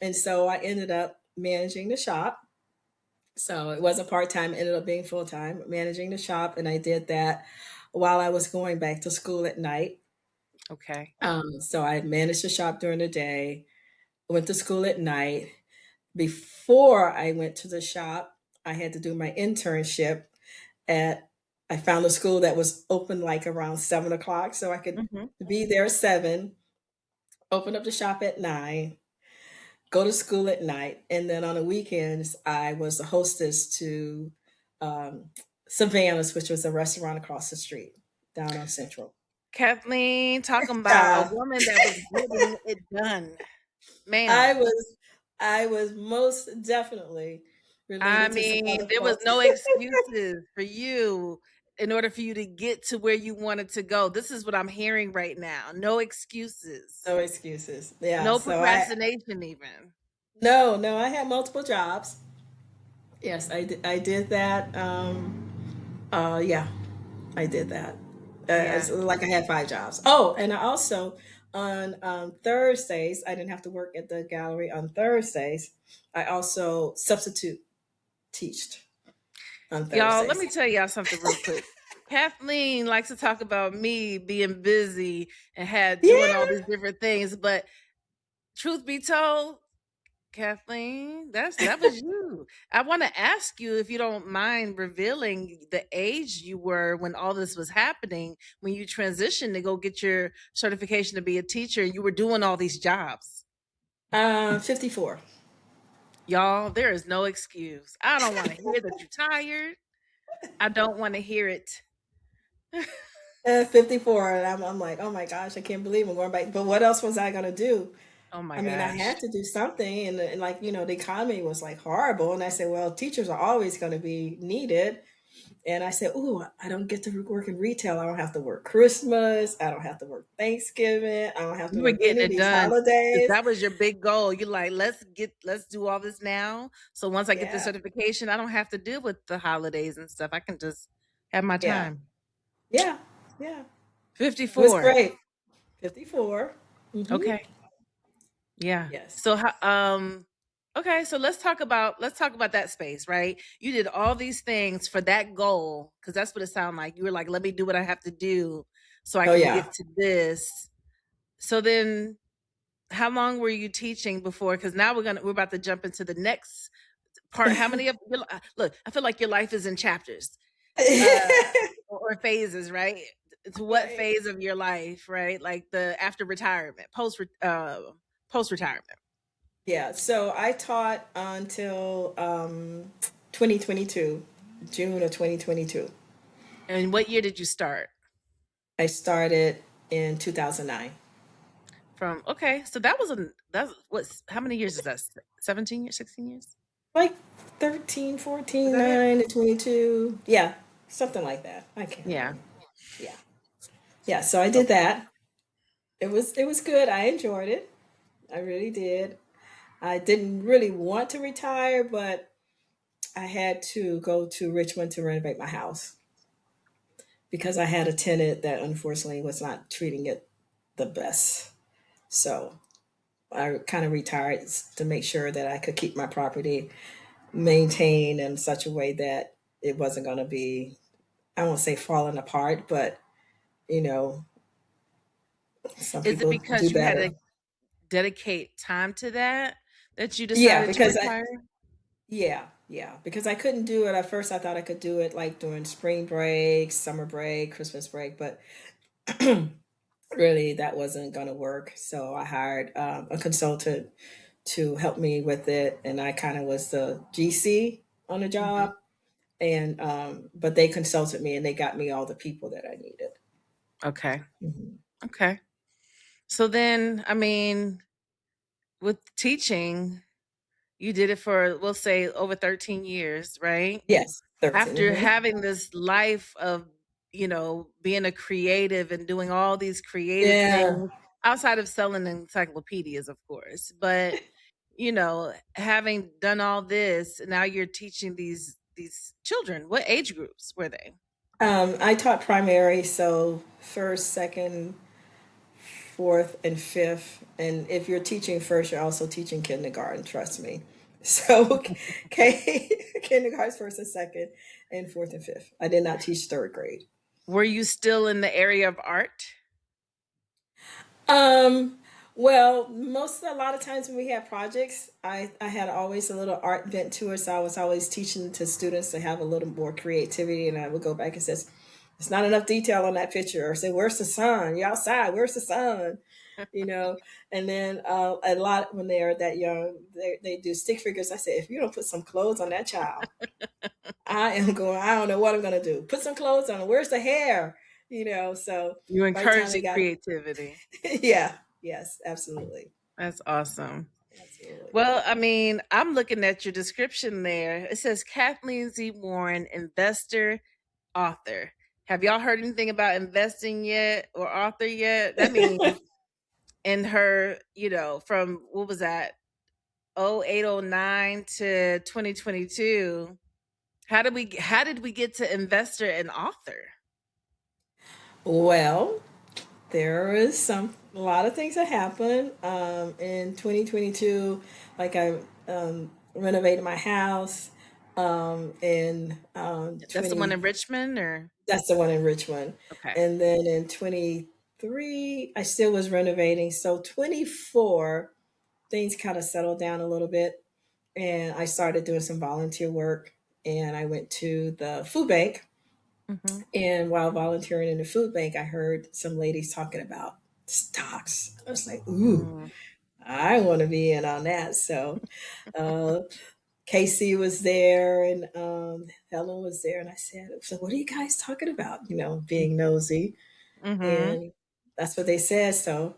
And so I ended up managing the shop. So it wasn't part time, ended up being full time managing the shop, and I did that while I was going back to school at night. Okay. So I managed the shop during the day, went to school at night. Before I went to the shop, I had to do my internship at. I found a school that was open like around 7 o'clock, so I could Mhm. be there at 7. Open up the shop at 9, go to school at night, and then on the weekends I was the hostess to um, Savannah's, which was a restaurant across the street down on Central. Kathleen talking about a Uh, woman that was getting it done. I Ma'am. was I was most definitely I related to some mean, other there was folks. no excuses for you in order for you to get to where you wanted to go. This is what I'm hearing right now. No excuses. No excuses. Yeah, No so I procrastination even. no, no, I had multiple jobs. Yes, I did that. Yeah, I did that. It's Yeah. like I had 5 jobs. Oh, and I also on Thursdays, I didn't have to work at the gallery on Thursdays. I also substitute teached on Y'all, let Thursdays. me tell y'all something real quick. Kathleen likes to talk about me being busy and had doing all Yeah. these different things, but truth be told, Kathleen, that was you. I want to ask you if you don't mind revealing the age you were when all this was happening, when you transitioned to go get your certification to be a teacher, you were doing all these jobs. 54. Y'all, there is no excuse. I don't want to hear that you're tired. I don't want to hear it. 54. And I'm like, oh my gosh, I can't believe I'm going back. But what else was I going to do? Oh my I mean, I gosh. had to do something. And like, the economy was like horrible. And I said, well, teachers are always going to be needed. And I said, "Ooh, I don't get to work in retail. I don't have to work Christmas. I don't have to work Thanksgiving. I don't have to You were work getting any of it these done. 'Cause holidays." that was your big goal. You're like, let's do all this now. So once I get the Yeah, certification, I don't have to deal with the holidays and stuff. I can just have my yeah, time. yeah, yeah. It was 54. great. 54. Mm-hmm. Okay. Yeah. Yes. So okay, so let's talk about that space, right? You did all these things for that goal because that's what it sounded like. You were like, let me do what I have to do so I Oh, can yeah. get to this. So then how long were you teaching before? Because now we're about to jump into the next part. How many of look, I feel like your life is in chapters, uh, or phases, right? To what Right. phase of your life, right? Like the after retirement, post retirement. Yeah. So I taught until 2022, June of 2022. And what year did you start? I started in 2009. From okay, so that's what's how many years is that? 17 years, 16 years? Like 13, Is 14, that it? 9 to 22. Yeah, something like that. I can't Yeah. remember. Yeah. Yeah, so I did Okay. that. It was good. I enjoyed it. I really did. I didn't really want to retire, but I had to go to Richmond to renovate my house because I had a tenant that unfortunately was not treating it the best. So I kind of retired to make sure that I could keep my property maintained in such a way that it wasn't going to be, I won't say falling apart, but you know, some Is it people do because you had better. to dedicate time to that you Yeah, decided to because I, retire? yeah, because I couldn't do it at first. I thought I could do it like during spring break, summer break, Christmas break, but really that wasn't going to work. So I hired a consultant to help me with it, and I kind of was the GC on the Mhm. job. And but they consulted me and they got me all the people that I needed. Okay. Mhm. Okay. So then, I mean, with teaching, you did it for, we'll say, over 13 years, right? Yes, 13. After Hmm. having this life of, being a creative and doing all these creative Yeah. things outside of selling encyclopedias, of course, but having done all this, now you're teaching these children. What age groups were they? I taught primary, so first, second, fourth, and fifth. And if you're teaching first, you're also teaching kindergarten, trust me. So, okay, kindergarten's first and second, and fourth and fifth. I did not teach third grade. Were you still in the area of art? Um, well, a lot of times when we had projects, I had always a little art bent to it. So I was always teaching to students to have a little more creativity. And I would go back and says, "It's not enough detail on that picture." Or say, "Where's the sun? You're outside. Where's the sun?" You know, and then a lot when they are that young, they do stick figures. I say, if you don't put some clothes on that child, I don't know what I'm going to do. Put some clothes on. Where's the hair? So You by the time encouraged they the got, creativity. yeah, yes, absolutely. That's awesome. Absolutely. Well, I mean, I'm looking at your description there. It says Kathleen Z. Warren, investor, author. Have y'all heard anything about investing yet or author yet? That means in her, from what was that, 0809 to 2022. How did we get to investor and author? Well, there is a lot of things that happened in 2022. Like I renovated my house in That's the one 20. in Richmond or That's the one in Richmond, okay. and then in 23, I still was renovating. So 24, things kind of settled down a little bit, and I started doing some volunteer work. And I went to the food bank. Hmm. And while volunteering in the food bank, I heard some ladies talking about stocks. I was like, ooh, Mm, I want to be in on that. So uh, Casey was there and Helen was there. And I said, so what are you guys talking about? Being nosy. mm-hmm. And that's what they said. So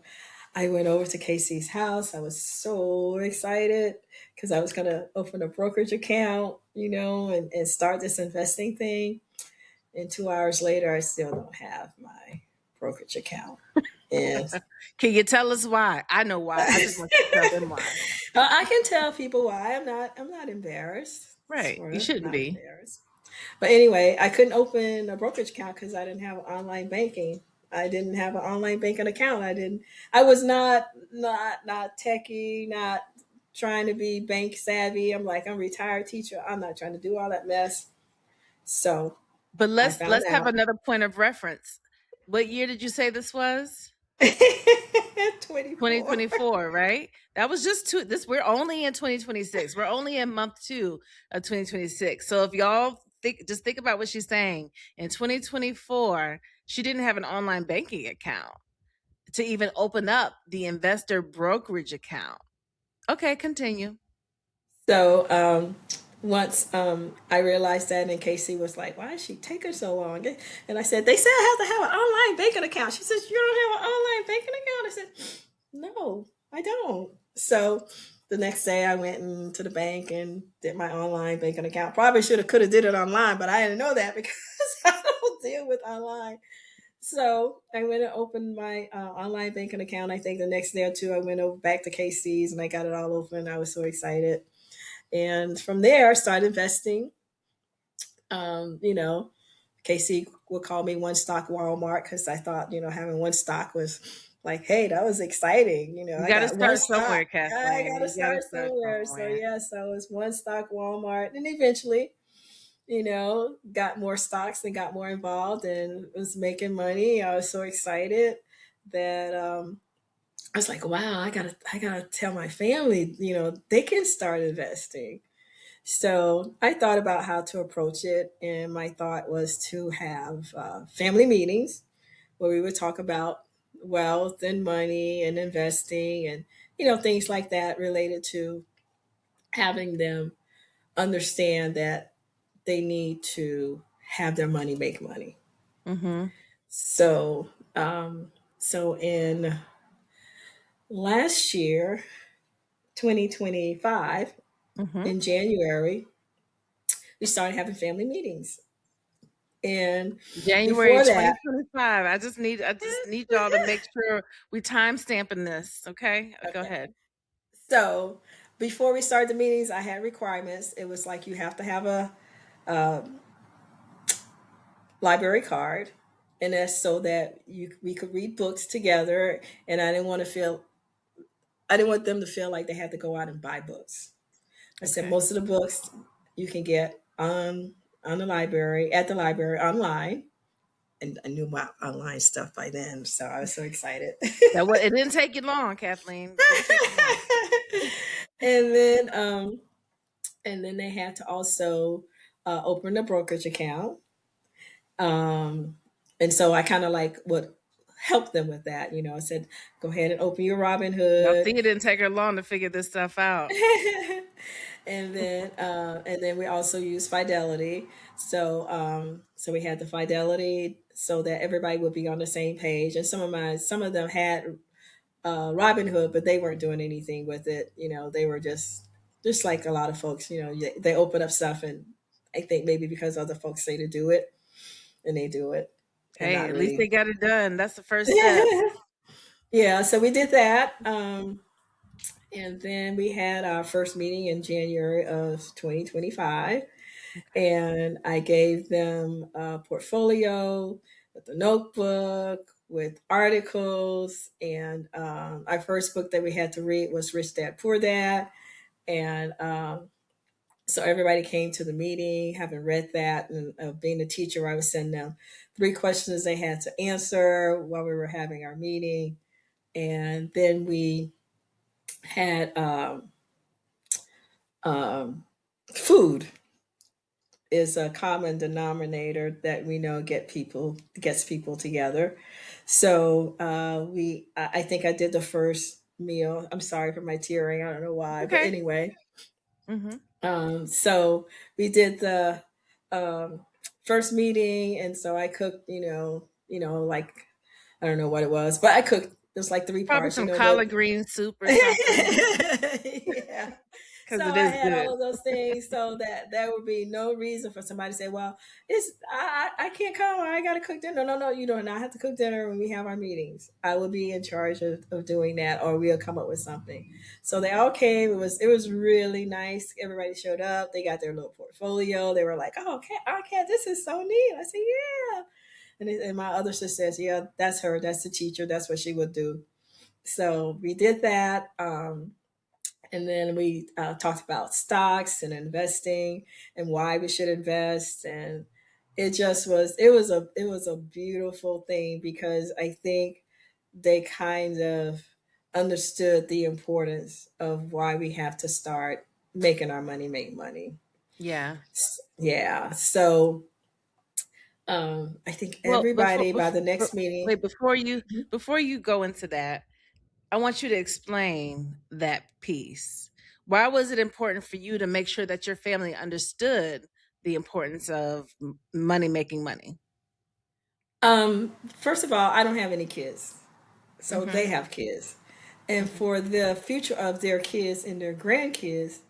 I went over to Casey's house. I was so excited because I was going to open a brokerage account, and start this investing thing. And 2 hours later, I still don't have my brokerage account. And Can you tell us why? I know why. I just want you to tell them why. I can tell people why. I'm not embarrassed. Right. Sort You of shouldn't not be. embarrassed. But anyway, I couldn't open a brokerage account because I didn't have online banking. I didn't have an online banking account. I was not techie, not trying to be bank savvy. I'm like, I'm a retired teacher. I'm not trying to do all that mess. So But I let's found let's have out. another point of reference. What year did you say this was? 24. 2024, right? That was just we're only in 2026. We're only in month 2 of 2026. So if y'all think about what she's saying. In 2024, she didn't have an online banking account to even open up the investor brokerage account. Okay, continue. So once I realized that, and Casey was like, "Why is she taking so long?" And I said, "They said I have to have an online banking account." She says, "You don't have an online banking account?" I said, "No, I don't." So the next day, I went into the bank and did my online banking account. Probably could have did it online, but I didn't know that because I don't deal with online. So I went and opened my online banking account. I think the next day or two, I went over back to Casey's and I got it all open. I was so excited. And from there, I started investing. You know, Casey would call me one stock Walmart because I thought, having one stock was like, hey, that was exciting. You I got to got one start stock. somewhere, I Kathleen. got to You got to start start somewhere. So, somewhere. yes, I was one stock Walmart. And eventually, got more stocks and got more involved and was making money. I was so excited that I was like, wow, I gotta tell my family, they can start investing. So I thought about how to approach it, and my thought was to have family meetings where we would talk about wealth and money and investing and things like that related to having them understand that they need to have their money make money. Mm-hmm. So, so in last year, 2025, Mm-hmm. in January, we started having family meetings. And January before that, 2025. I just need y'all to make sure we time stamping this. Okay, go okay. ahead. So before we started the meetings, I had requirements. It was like you have to have a library card, and that's so that we could read books together. And I didn't want them to feel like they had to go out and buy books. I said Okay. most of the books you can get on the library at the library online. And I knew about online stuff by then, so I was so excited. It didn't take you long, Kathleen. It didn't take you long. and then they had to also open a brokerage account. Um, and so I kind of like would help them with that. I said, go ahead and open your Y'all Robinhood. see, it didn't take her long to figure this stuff out. And then we also use Fidelity. So we had the Fidelity so that everybody would be on the same page. And some of them had Robinhood, but they weren't doing anything with it. They were just like a lot of folks. They open up stuff, and I think maybe because other folks say to do it, and they do it, and Hey, not at least they really. got it done. That's the first step. Yeah, so we did that. And then we had our first meeting in January of 2025. Okay. And I gave them a portfolio with a notebook, with articles. And our first book that we had to read was Rich Dad Poor Dad. And so everybody came to the meeting having read that. And being a teacher, I would send them 3 questions they had to answer while we were having our meeting. And then we had um, food is a common denominator that we know gets people together. So I think I did the first meal. I'm sorry for my tearing. I don't know why, but Okay. anyway. Mm-hmm. So we did the um, first meeting, and so I cooked. Like I don't know what it was, but I cooked There's like three Probably parts, some collard green soup or something, yeah. So because it I is had good. all of those things, so that would be no reason for somebody to say, "Well, I can't come. Or I got to cook dinner." No, you do not have to cook dinner when we have our meetings. I will be in charge of doing that, or we'll come up with something. So they all came. It was really nice. Everybody showed up. They got their little portfolio. They were like, "Oh, okay, this is so neat." I said, "Yeah." And my other sister says, "Yeah, that's her. That's the teacher. That's what she would do." So we did that. And then we talked about stocks and investing and why we should invest. And it was a beautiful thing because I think they kind of understood the importance of why we have to start making our money make money. Yeah. Yeah. So I think Well, everybody by the next meeting. wait, before you go into that, I want you to explain that piece. Why was it important for you to make sure that your family understood the importance of money making money? First of all, I don't have any kids. So they Mm-hmm. have kids. And Mm-hmm. for the future of their kids and their grandkids,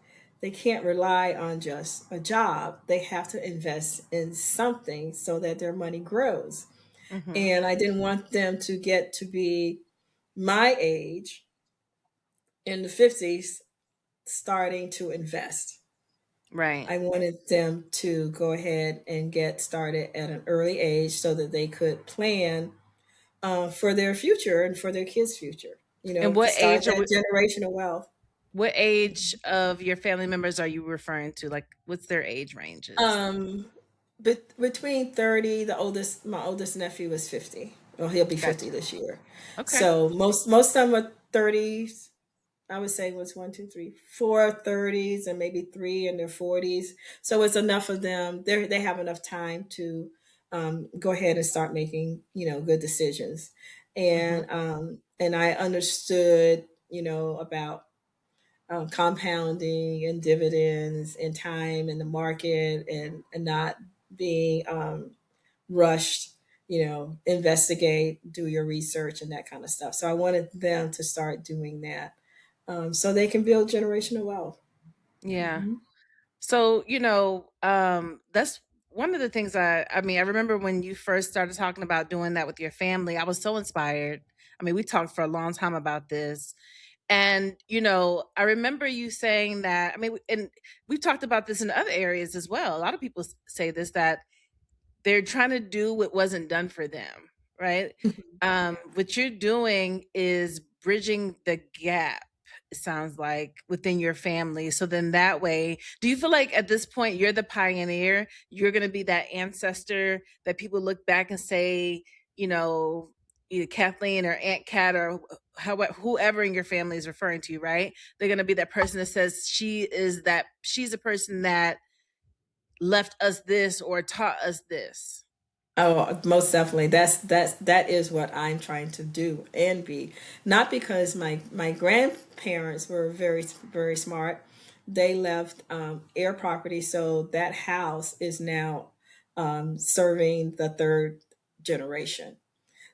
they can't rely on just a job. They have to invest in something so that their money grows. Mm-hmm. And I didn't want them to get to be my age in the 50s starting to invest. Right. I wanted them to go ahead and get started at an early age so that they could plan for their future and for their kids' future. And To start that generational wealth. what age of your family members are you referring to? Like, what's their age ranges? Um, between 30, my oldest nephew was 50. Well, he'll be 50 Gotcha. this year. Okay. So most of them are 30s. I would say was one, two, three, four 30s and maybe three in their 40s. So it's enough of them. They have enough time to go ahead and start making good decisions. Mm-hmm. And I understood about compounding and dividends and time in the market and not being rushed. Investigate, do your research and that kind of stuff. So I wanted them to start doing that so they can build generational wealth. Yeah. Hmm. So, that's one of the things I remember when you first started talking about doing that with your family, I was so inspired. I mean, we talked for a long time about this. And, I remember you saying that, and we've talked about this in other areas as well. A lot of people say this, that they're trying to do what wasn't done for them, right? What you're doing is bridging the gap, it sounds like, within your family. So then that way, do you feel like at this point you're the pioneer? You're going to be that ancestor that people look back and say, you know, either Kathleen or Aunt Kat or whoever in your family is referring to you, right? They're going to be that person that says she's a person that left us this or taught us this. Oh, most definitely. That is what I'm trying to do and be. Not because my grandparents were very very smart. They left air property, so that house is now serving the third generation.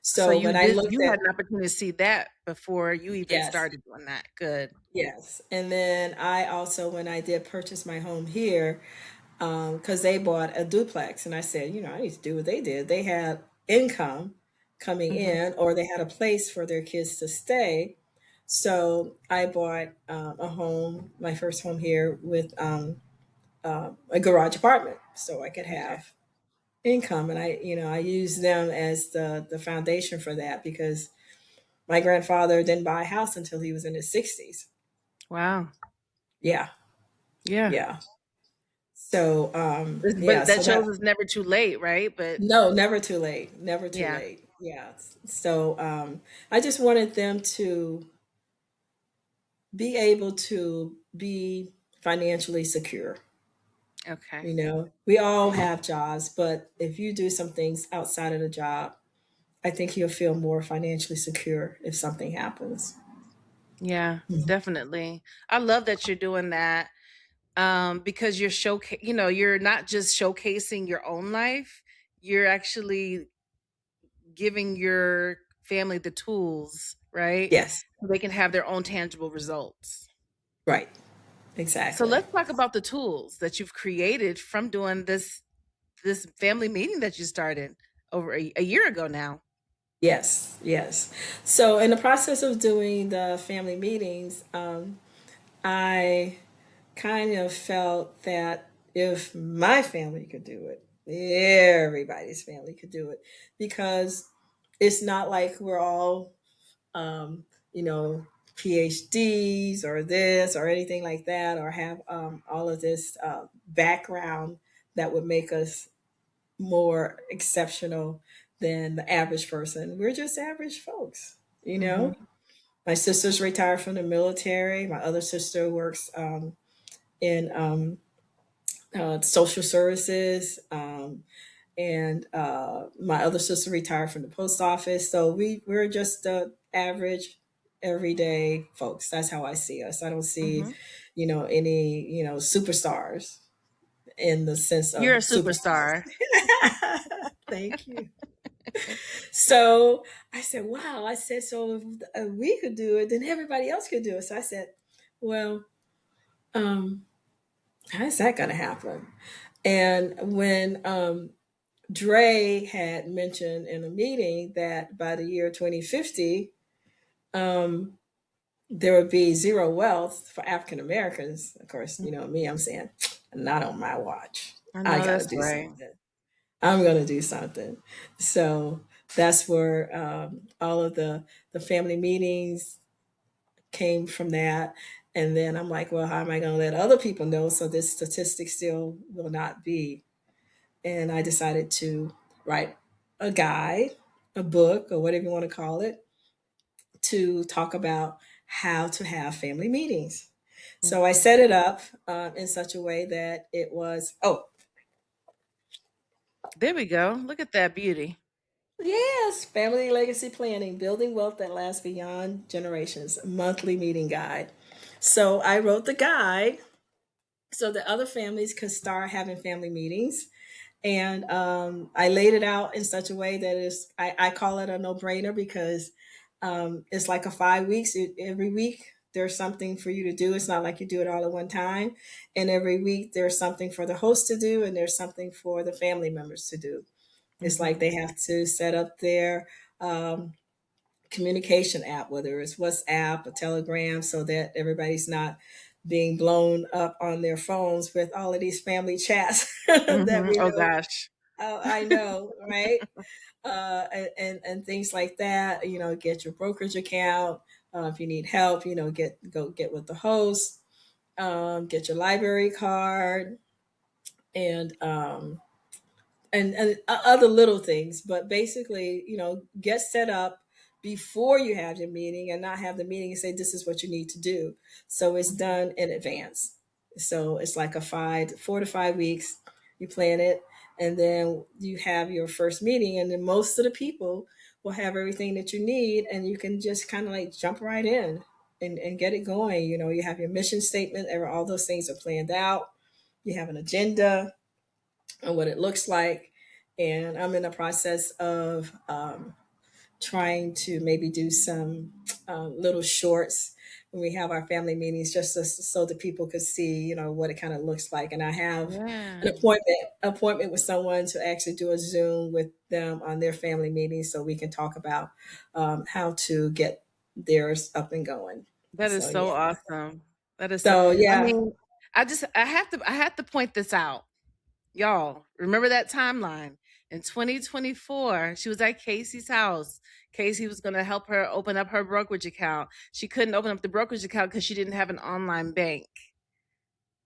So So when you I did looked you at had an opportunity to see that before you even yes, started doing that. Good. yes, and then I also when I did purchase my home here, because they bought a duplex, and I said, I need to do what they did. They had income coming Mhm. in, or they had a place for their kids to stay. So I bought a home, my first home here, with a garage apartment, so I could Okay. have income, and I used them as the foundation for that because my grandfather didn't buy a house until he was in his 60s. Wow. Yeah, Yeah. yeah. So yeah, But so that that shows it's never too late, right? But no, never too late. Never too yeah. late. Yeah. So I just wanted them to be able to be financially secure. Okay. We all have jobs, but if you do some things outside of the job, I think you'll feel more financially secure if something happens. Yeah, Mhm. definitely. I love that you're doing that. Because you're not just showcasing your own life, you're actually giving your family the tools right? Yes. So they can have their own tangible results. Right. So Exactly. let's talk about the tools that you've created from doing this family meeting that you started over a year ago now. Yes. Yes. So in the process of doing the family meetings, I kind of felt that if my family could do it, everybody's family could do it, because it's not like we're all, um, you know, PhDs or this or anything like that, or have all of this background that would make us more exceptional than the average person. We're just average folks, you know. Mm-hmm. My sister's retired from the military. My other sister works in social services. And my other sister retired from the post office. So we're just the average, everyday folks. That's how I see us. I don't see, Mm-hmm. any, superstars in the sense You're of a superstars. superstar. Thank you. So I said, wow. I said, so if we could do it, then everybody else could do it. So I said, well, um, how's that going to happen? And when Dre had mentioned in a meeting that by the year 2050, um, there would be zero wealth for African Americans. Of course, me, I'm saying, not on my watch. I I know got to that's do right. something. I'm going to do something. So that's where all of the family meetings came from that. And then I'm like, well, how am I going to let other people know so this statistic still will not be? And I decided to write a guide, a book, or whatever you want to call it, to talk about how to have family meetings. So I set it up in such a way that it was, oh, There we go. Look at that beauty. yes, family legacy planning, building wealth that lasts beyond generations, monthly meeting guide. So I wrote the guide so that other families could start having family meetings. And I laid it out in such a way that I call it a no-brainer, because it's like a 5 weeks. Every week there's something for you to do. It's not like you do it all at one time. And every week there's something for the host to do, and there's something for the family members to do. It's like Mm-hmm. they have to set up their um, communication app, whether it's WhatsApp or Telegram, so that everybody's not being blown up on their phones with all of these family chats that Mm-hmm. we Oh know. gosh. Oh, I know, right? And things like that. Get your brokerage account. If you need help, go get with the host. Get your library card, and other little things. But basically, get set up before you have your meeting, and not have the meeting and say this is what you need to do. So it's done in advance. So it's like a 4 to 5 weeks. You plan it, and then you have your first meeting, and then most of the people will have everything that you need, and you can just kind of like jump right in and get it going. You have your mission statement, all those things are planned out. You have an agenda and what it looks like. And I'm in the process of trying to maybe do some little shorts when we have our family meetings, just so that people could see, what it kind of looks like. And I have an Yeah. appointment with someone to actually do a Zoom with them on their family meetings, so we can talk about how to get theirs up and going. That is So so yeah. awesome. That is so So I yeah. mean, I have to point this out. Y'all, remember that timeline? In 2024, she was at Casey's house. Casey was going to help her open up her brokerage account. She couldn't open up the brokerage account because she didn't have an online bank.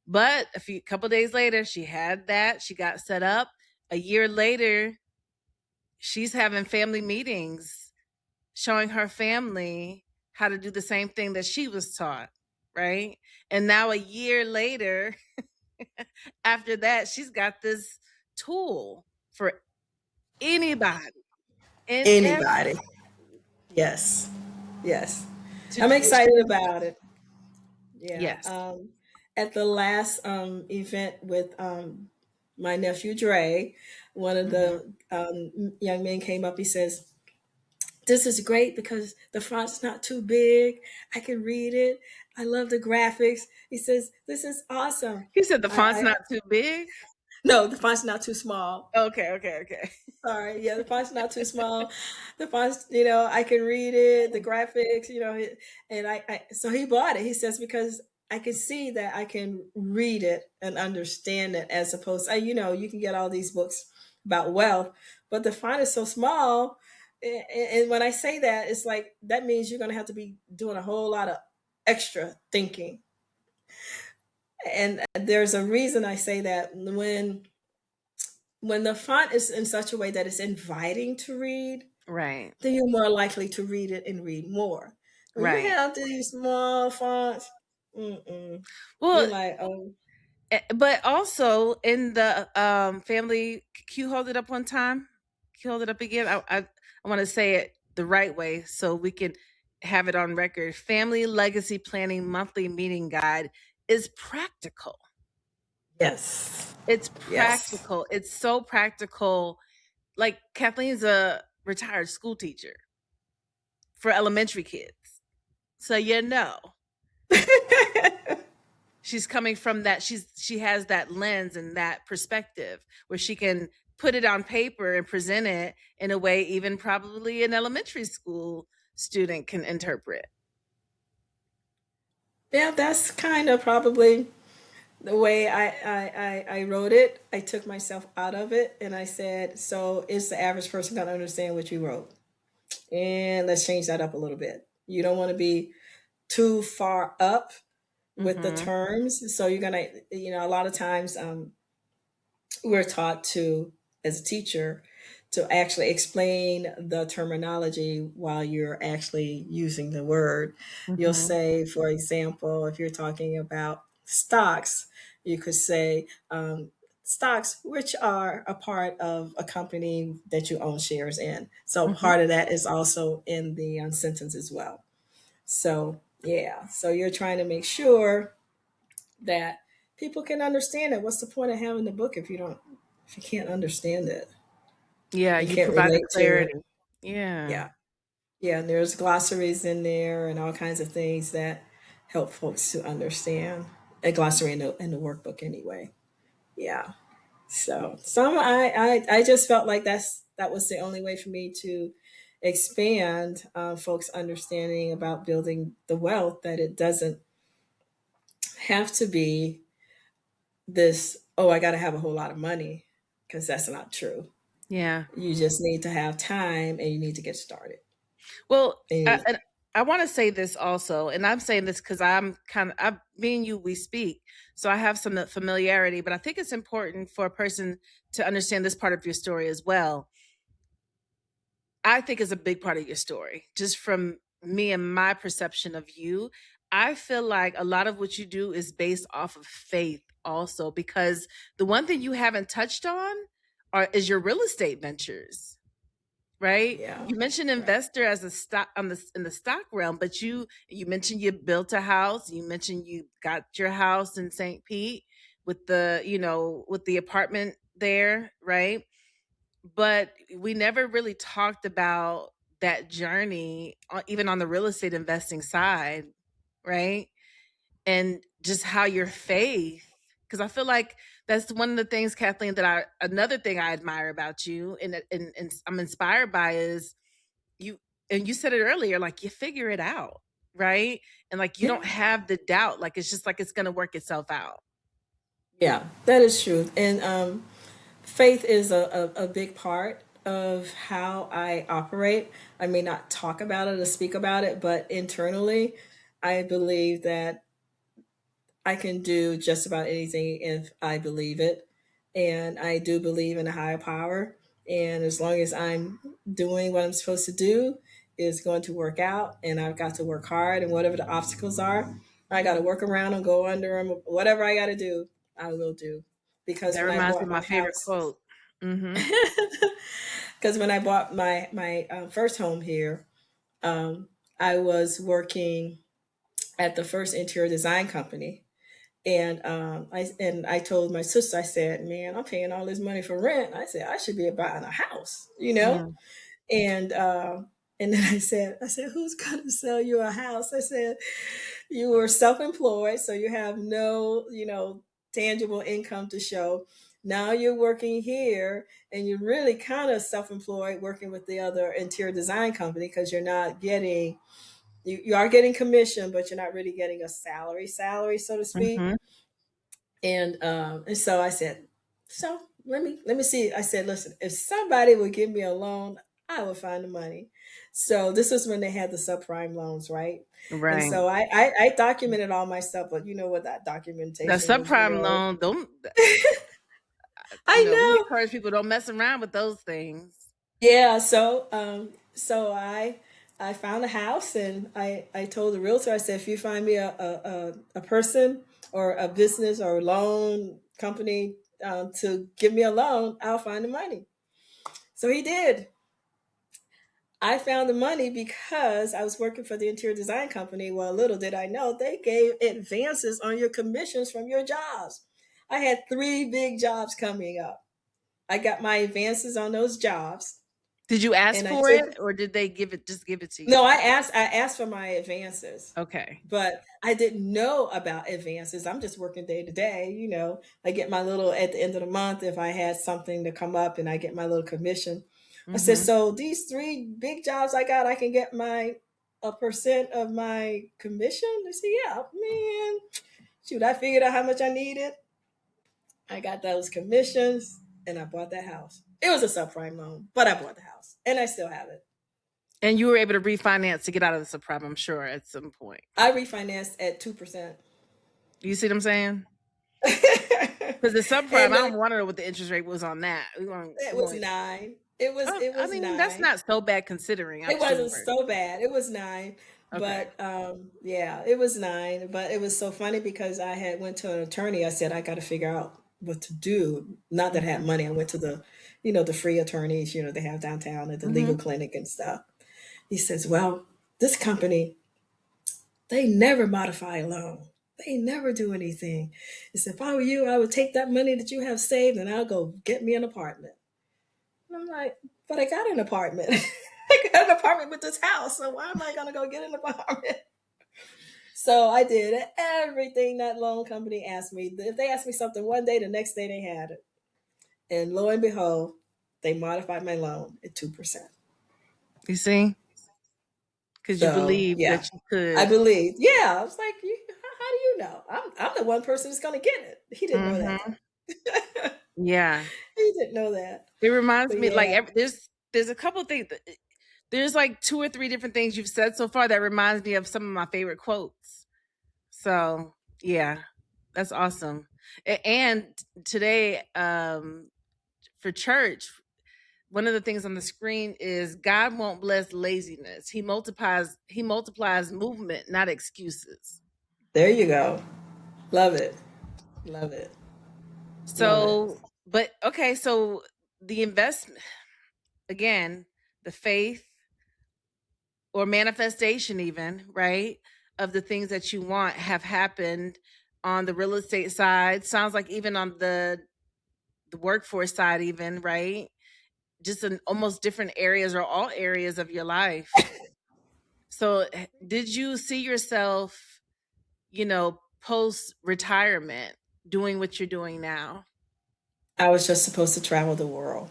But couple days later, she had that. She got set up. A year later, she's having family meetings, showing her family how to do the same thing that she was taught, right? And now a year later, after that, she's got this tool for anybody and everybody Anybody. Yes. Yes. to I'm do what she excited needs to about do. it. Yeah. Yes. At the last event with my nephew Dre, one of Hmm. the young men came up. He says, this is great because the font's not too big. I can read it. I love the graphics. He says, this is awesome. You said the font's I not too big? no, the font's not too small. Okay, okay, okay. Sorry, yeah, the font's not too small. The font's, I can read it, the graphics, and so he bought it. He says, because I can see that I can read it and understand it as opposed to, you can get all these books about wealth, but the font is so small. And when I say that, it's like, that means you're going to have to be doing a whole lot of extra thinking. And there's a reason I say that. When the font is in such a way that it's inviting to read, Right, then you're more likely to read it and read more. When you right. have these small fonts, mm-mm, you're Well, like, oh, but also in the family, can you hold it up one time? Can you hold it up again? I want to say it the right way so we can have it on record. Family Legacy Planning Monthly Meeting Guide is practical. yes, It's yes. practical. It's so practical. Like Kathleen's a retired school teacher for elementary kids. So she's coming from that, she has that lens and that perspective where she can put it on paper and present it in a way even probably an elementary school student can interpret. Yeah, that's kind of probably the way I wrote it. I took myself out of it and I said, so is the average person going to understand what you wrote? And let's change that up a little bit. You don't want to be too far up with the Mhm. terms. So you're gonna, a lot of times we're taught to, as a teacher, to actually explain the terminology while you're actually using the word. You'll Mhm. say, for example, if you're talking about stocks, you could say stocks, which are a part of a company that you own shares in. So Mhm. part of that is also in the sentence as well. So, yeah, so you're trying to make sure that people can understand it. What's the point of having the book if you can't understand it? Yeah, You you can't provide the relate to it. clarity. Yeah. Yeah. Yeah. And there's glossaries in there and all kinds of things that help folks to understand. A glossary in the workbook anyway. Yeah. So I just felt like that was the only way for me to expand folks' understanding about building the wealth, that it doesn't have to be this, oh, I got to have a whole lot of money, because that's not true. Yeah. You just need to have time and you need to get started. Well, And and I want to say this also, and I'm saying this because me and you, we speak, so I have some familiarity. But I think it's important for a person to understand this part of your story as well. I think is a big part of your story, just from me and my perception of you. I feel like a lot of what you do is based off of faith, also, because the one thing you haven't touched on is your real estate ventures, right? yeah, You mentioned right. investor as a stock on the in the stock realm, but you mentioned you built a house. You mentioned you got your house in St. Pete with the apartment there, right? But we never really talked about that journey, even on the real estate investing side, right? And just how your faith, because I feel like that's one of the things, Kathleen, another thing I admire about you, and I'm inspired by is you. And you said it earlier, like you figure it out, right? And like you Yeah, don't have the doubt, like it's just like it's going to work itself out. yeah, that is true. And faith is a big part of how I operate. I may not talk about it or speak about it, but internally, I believe that I can do just about anything if I believe it. And I do believe in a higher power. And as long as I'm doing what I'm supposed to do, it's going to work out. And I've got to work hard. And whatever the obstacles are, I got to work around them, go under them. Whatever I got to do, I will do. Because That when I reminds me bought of my my favorite house, quote. Mm-hmm. because when I bought my first home here, um, I was working at the first interior design company. And I told my sister, I said, "Man, I'm paying all this money for rent." I said, "I should be buying a house," you know. Mm. And And then I said, who's going to sell you a house? I said, you were self-employed, so you have no, tangible income to show. Now you're working here and you're really kind of self-employed working with the other interior design company because you're not getting, you are getting commission, but you're not really getting a salary, so to speak. Mm-hmm. And so I said, so let me see. I said, listen, if somebody would give me a loan, I will find the money. So this was when they had the subprime loans, right? And Right. so I documented all my stuff, but you know what that The documentation is subprime real. loan, don't, I we know. encourage people don't mess around with those things. Yeah, so I found a house and I told the realtor, I said, if you find me a person or a business or a loan company to give me a loan, I'll find the money. So he did. I found the money because I was working for the interior design company. Well, little did I know they gave advances on your commissions from your jobs. I had three big jobs coming up. I got my advances on those jobs Did you ask and I for took. it, or did they just give it to No, you? I asked for my advances, Okay. but I didn't know about advances. I'm just working day to day. I get my little at the end of the month if I had something to come up and I get my little commission. I said, Mm-hmm. so these three big jobs I got, I can get my a percent of my commission. They said, yeah, man. Shoot, I figured out how much I needed. I got those commissions and I bought that house. It was a subprime loan, but I bought the house and I still have it. And you were able to refinance to get out of the subprime, I'm sure, at some point. I refinanced at 2%. You see what I'm saying? Because the subprime, And I don't want to know what the interest rate was on that. it We was want. 9. It was Oh, it I was mean, that's 9. not so bad considering. I'm It wasn't sure. so bad. It was 9, Okay. but yeah, it was 9. But it was so funny because I had went to an attorney. I said I got to figure out what to do. Not that I had Mm-hmm. money. I went to the free attorneys. They have downtown at the legal Mm-hmm. clinic and stuff. He says, "Well, this company, they never modify a loan. They never do anything." He said, "If I were you, I would take that money that you have saved and I'll go get me an apartment." And I'm like, but I got an apartment. I got an apartment with this house. So why am I going to go get an apartment? So I did everything that loan company asked me. If they asked me something one day, the next day they had it. And lo and behold, they modified my loan at 2%. You see? Because you So believe yeah, that you I could. believe. Yeah, I was like, how do you know? I'm the one person that's going to get it. He didn't know that Mm-hmm. though. Yeah. He didn't know that. It reminds But me, like, yeah, there's a couple things. There's like two or three different things you've said so far that reminds me of some of my favorite quotes. So yeah, that's awesome. And today, for church, one of the things on the screen is God won't bless laziness. He multiplies movement, not excuses. there you go. Love it. Love it. Love it. So, but okay, so the investment again, the faith or manifestation even, right? Of the things that you want have happened on the real estate side. Sounds like even on the workforce side even, right? Just in almost different areas or all areas of your life. So, did you see yourself, post retirement doing what you're doing now? I was just supposed to travel the world.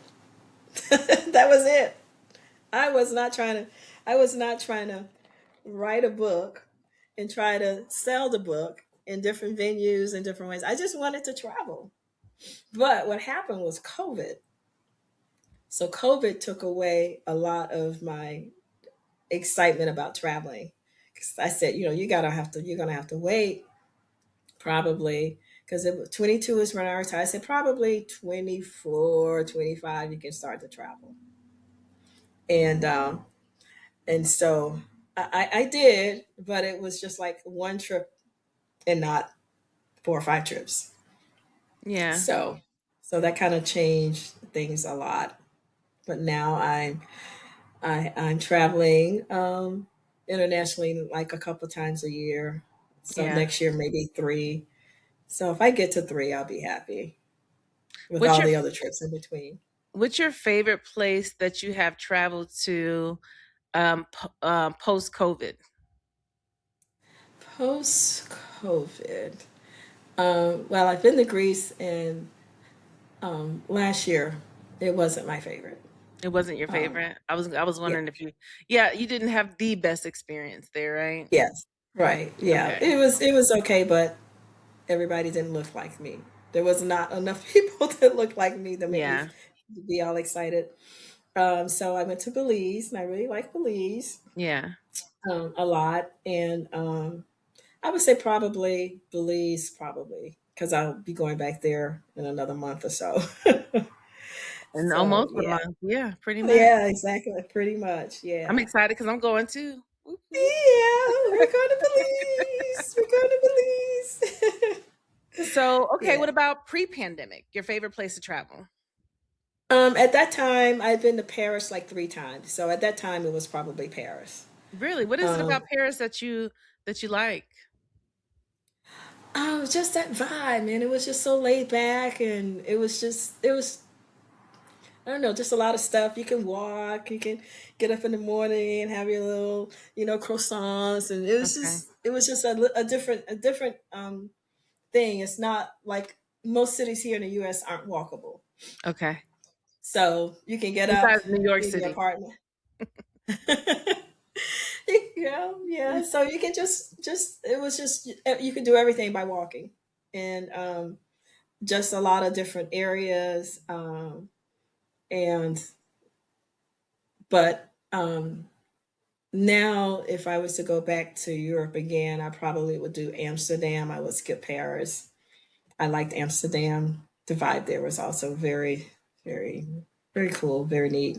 That was it. I was not trying to I was not trying to write a book and try to sell the book in different venues and different ways. I just wanted to travel. But what happened was COVID. So COVID took away a lot of my excitement about traveling. 'Cause I said, you're gonna have to wait probably because it was 22 is when I retired. I said probably 24, 25, you can start to travel. And so I did, but it was just like one trip and not 4 or 5 trips. Yeah, So that kind of changed things a lot. But now I'm traveling internationally like a couple times a year. So yeah. next year maybe 3. So if I get to 3, I'll be happy with What's all your the other trips in between. what's your favorite place that you have traveled to post COVID? Post COVID. Well, I've been to Greece, and last year it wasn't my favorite. It wasn't your Um, favorite. I was yeah, wondering if yeah, you didn't have the best experience there, right? yes, right, yeah. Okay. It was okay, but everybody didn't look like me. There was not enough people that looked like me to make me Yeah. be all excited. So I went to Belize, and I really like Belize Yeah. a lot. And I would say probably Belize, probably because I'll be going back there in another month or so. And So almost a yeah, month. Yeah, pretty much. yeah, exactly, pretty much, I'm yeah. excited because I'm going too. Whoop, whoop. Yeah, we're going to Belize. We're going to Belize. So, okay, Yeah. what about pre-pandemic? Your favorite place to travel? At that time, I'd been to Paris like 3 times. So at that time, it was probably Paris. Really? What is it Um, about Paris that you like? oh, just that vibe, man. It was just so laid back, and it was I don't know, just a lot of stuff. You can walk, you can get up in the morning and have your little, croissants, and Okay. it was just a different thing. It's not like most cities here in the U.S. aren't walkable, Okay. so you can get up Besides New York in your City. apartment. Yeah, yeah. So you can just it was just you could do everything by walking, and just a lot of different areas, and but now, if I was to go back to Europe again, I probably would do Amsterdam. I would skip Paris. I liked Amsterdam. The vibe there was also very, very, very cool, very neat.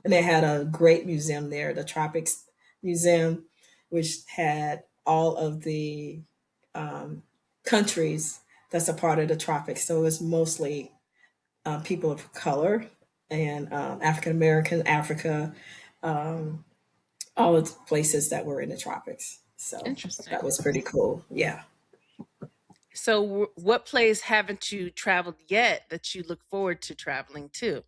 And they had a great museum there, the Tropics Museum, which had all of the um, countries that's a part of the tropics. So it was mostly people of color and African American, Africa, um, all of the places that were in the tropics. So that Interesting. was pretty cool. Yeah. So, what place haven't you traveled yet that you look forward to traveling to?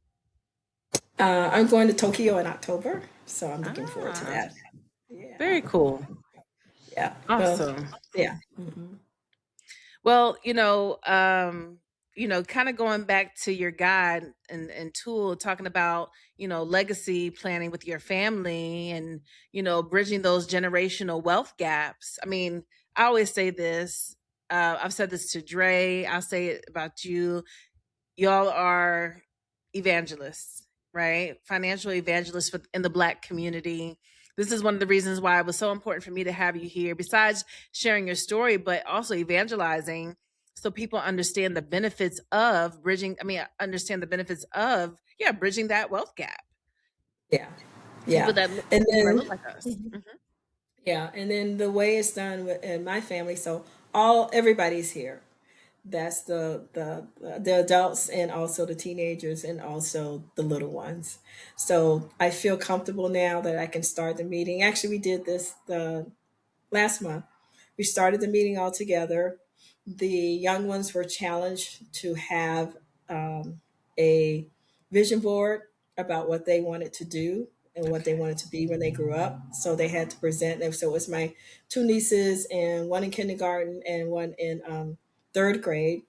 I'm going to Tokyo in October, so I'm looking forward to Ah, that. Yeah. very cool. Yeah. Well, Awesome. yeah. Hmm. Well, kind of going back to your guide and tool, talking about, legacy planning with your family and, bridging those generational wealth gaps. I mean, I always say this. I've said this to Dre. I'll say it about you. Y'all are evangelists, right? Financial evangelists in the Black community. This is one of the reasons why it was so important for me to have you here, besides sharing your story, but also evangelizing so people understand the benefits of understand the benefits of, yeah, bridging that wealth gap. Yeah. People Yeah. that And people that then, look like us. yeah. And then the way it's done in my family, so everybody's here. That's the adults and also the teenagers and also the little ones. So I feel comfortable now that I can start the meeting. Actually, we did this the last month. We started the meeting all together. The young ones were challenged to have a vision board about what they wanted to do and what they Okay. wanted to be when they grew up. So they had to present. And so it was my two nieces, and one in kindergarten and one in third grade,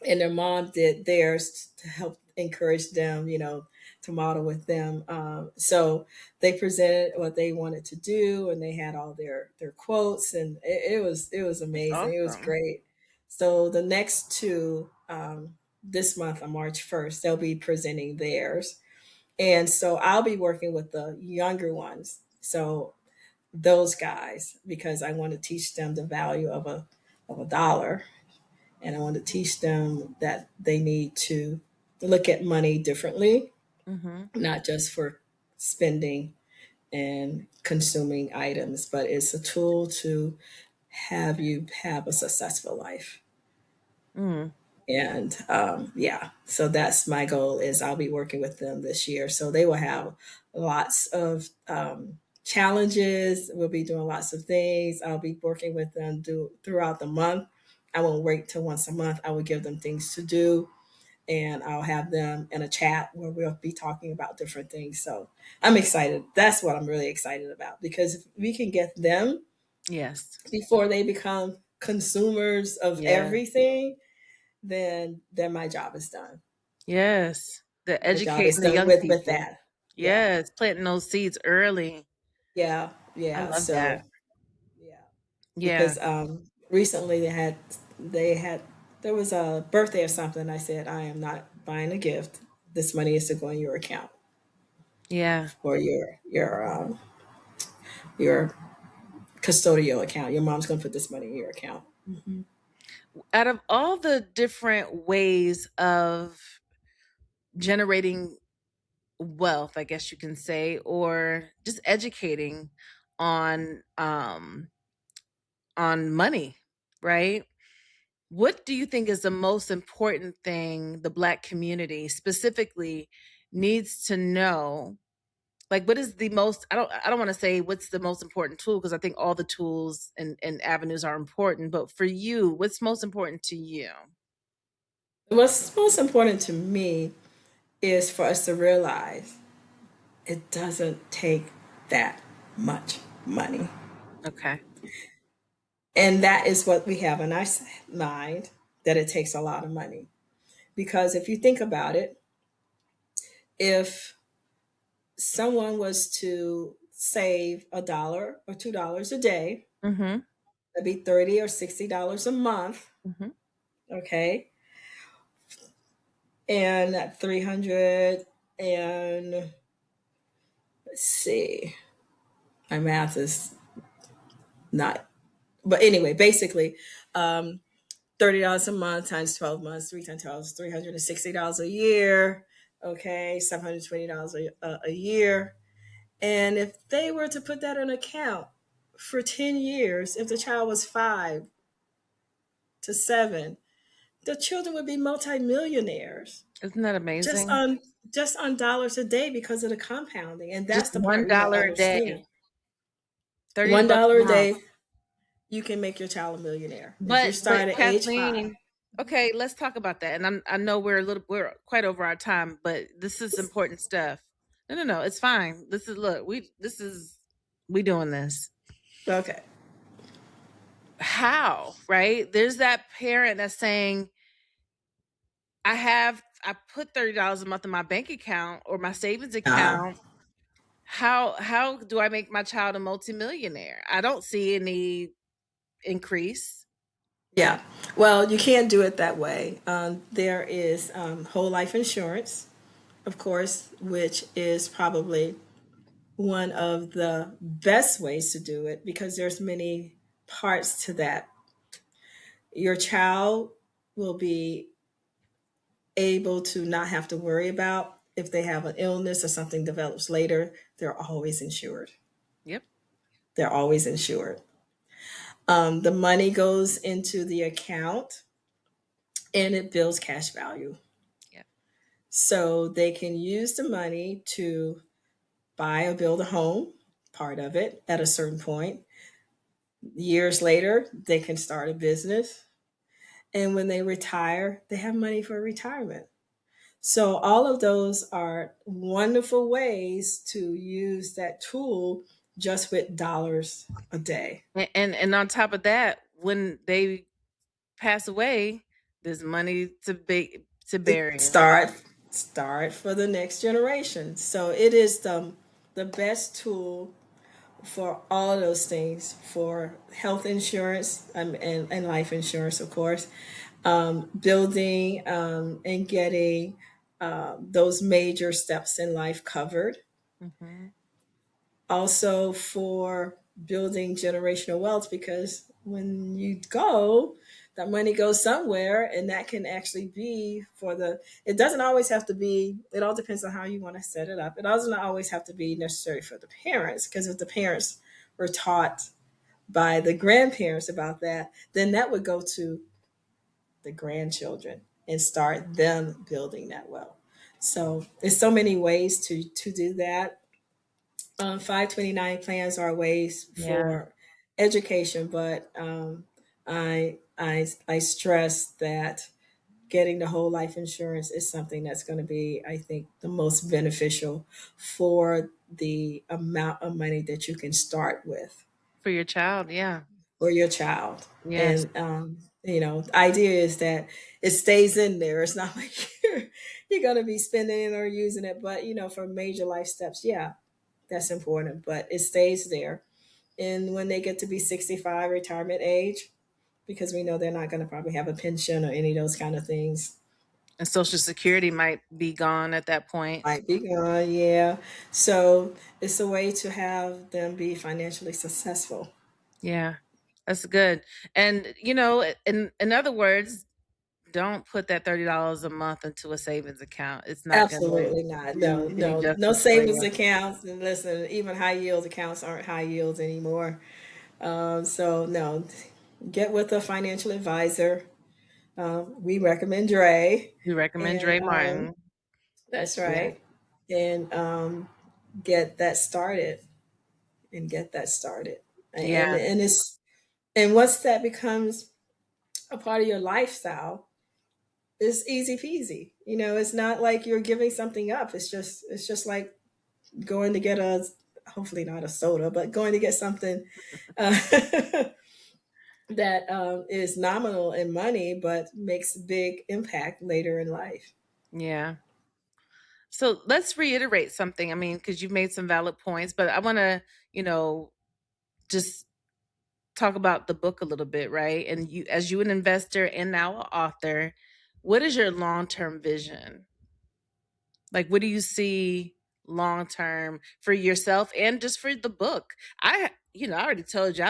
and their mom did theirs to help encourage them, to model with them. So they presented what they wanted to do, and they had all their quotes, and it was That's amazing. It was awesome. great. So the next two, this month on March 1st, they'll be presenting theirs, and so I'll be working with the younger ones. So those guys, because I want to teach them the value of a dollar, and I want to teach them that they need to look at money differently, Mm-hmm. not just for spending and consuming items, but it's a tool to have you have a successful life. Mm. And yeah, so that's my goal. Is I'll be working with them this year, so they will have lots of challenges. We'll be doing lots of things. I'll be working with them throughout the month. I won't wait till once a month. I will give them things to do, and I'll have them in a chat where we'll be talking about different things. So I'm excited. That's what I'm really excited about, because if we can get them Yes. before they become consumers of Yeah. everything, then my job is done. Yes. The The job is educating the done young with people. that. Yeah. Yes. Planting those seeds early. Yeah. I Yeah. love So that. yeah. Yeah. Because recently they had there was a birthday or something. I said, I am not buying a gift. This money is to go in your account, Yeah. or your custodial account. Your mom's going to put this money in your account. Hmm. Out of all the different ways of generating wealth, I guess you can say, or just educating on um on money, right? What do you think is the most important thing the Black community specifically needs to know? Like, what is the most, I don't want to say what's the most important tool, because I think all the tools and avenues are important, but for you, what's most important to you? What's most important to me is for us to realize it doesn't take that much money. Okay. And that is what we have in our mind, that it takes a lot of money. Because if you think about it, if someone was to save $1 or $2 a day, Mhm. that'd be $30 or $60 a month. Mhm. Okay. And at 300, and let's see, my math is not, but anyway, basically, um, $30 a month times 12 months, 3 times 12 is $360 a year. Okay, $720 a year. And if they were to put that in account for 10 years, if the child was 5 to 7, the children would be multimillionaires Isn't that just amazing? on just on dollars a day, because of the compounding. And Just that's the one part we don't dollar a understand. day, 30 One bucks a dollar a month. day, you can make your child a millionaire if you But start at age 5. Kathleen, okay, let's talk about that. And I know we're quite over our time, but this is important stuff. No, no, no, it's fine. This is look, we doing this. Okay. How, right? There's that parent that's saying, I put $30 a month in my bank account or my savings Uh, account. How do I make my child a multimillionaire? I don't see any increase. yeah. Well, you can't do it that way. There is whole life insurance, of course, which is probably one of the best ways to do it, because there's many parts to that. Your child will be able to not have to worry about if they have an illness or something develops later. They're always insured. Yep. They're always insured. The money goes into the account and it builds cash value. Yep. So they can use the money to buy or build a home, part of it at a certain point. Years later, they can start a business. And when they retire, they have money for retirement. So all of those are wonderful ways to use that tool just with dollars a day. And on top of that, when they pass away, there's money to bury them. Start for the next generation. So it is the best tool for all of those things, for health insurance, and life insurance, of course, building and getting those major steps in life covered. Mhm. Also for building generational wealth, because when you go, that money goes somewhere, and that can actually be for the, it doesn't always have to be, it all depends on how you want to set it up. It doesn't always have to be necessary for the parents, because if the parents were taught by the grandparents about that, then that would go to the grandchildren and start them building that wealth. So there's so many ways to do that. 529 plans are ways Yeah. for education, but I stress that getting the whole life insurance is something that's going to be, I think, the most beneficial for the amount of money that you can start with For your child, yeah. for your child. Yes. And, the idea is that it stays in there. It's not like you're going to be spending it or using it. But, for major life steps, yeah, that's important. But it stays there. And when they get to be 65, retirement age, because we know they're not going to probably have a pension or any of those kind of things, And Social Security might be gone at that point. might be gone. Yeah. So it's a way to have them be financially successful. Yeah. That's good. And in other words, don't put that $30 a month into a savings account. It's not gonna Absolutely not. No, do any no, no justice for savings you. accounts. And listen, even high yield accounts aren't high yields anymore. So no, get with a financial advisor. We recommend Dre, We recommend and Dre Martin. that's Yeah. right. And get that started. And get that started. And Yeah. and it's and once that becomes a part of your lifestyle, it's easy peasy. It's not like you're giving something up. It's just like going to get a, hopefully not a soda, but going to get something uh, that is nominal in money but makes big impact later in life. Yeah. So let's reiterate something. I mean, because you've made some valid points, but I want to, just talk about the book a little bit, right? And you, as you an investor and now an author, what is your long term vision? Like, what do you see long term for yourself and just for the book? I already told you,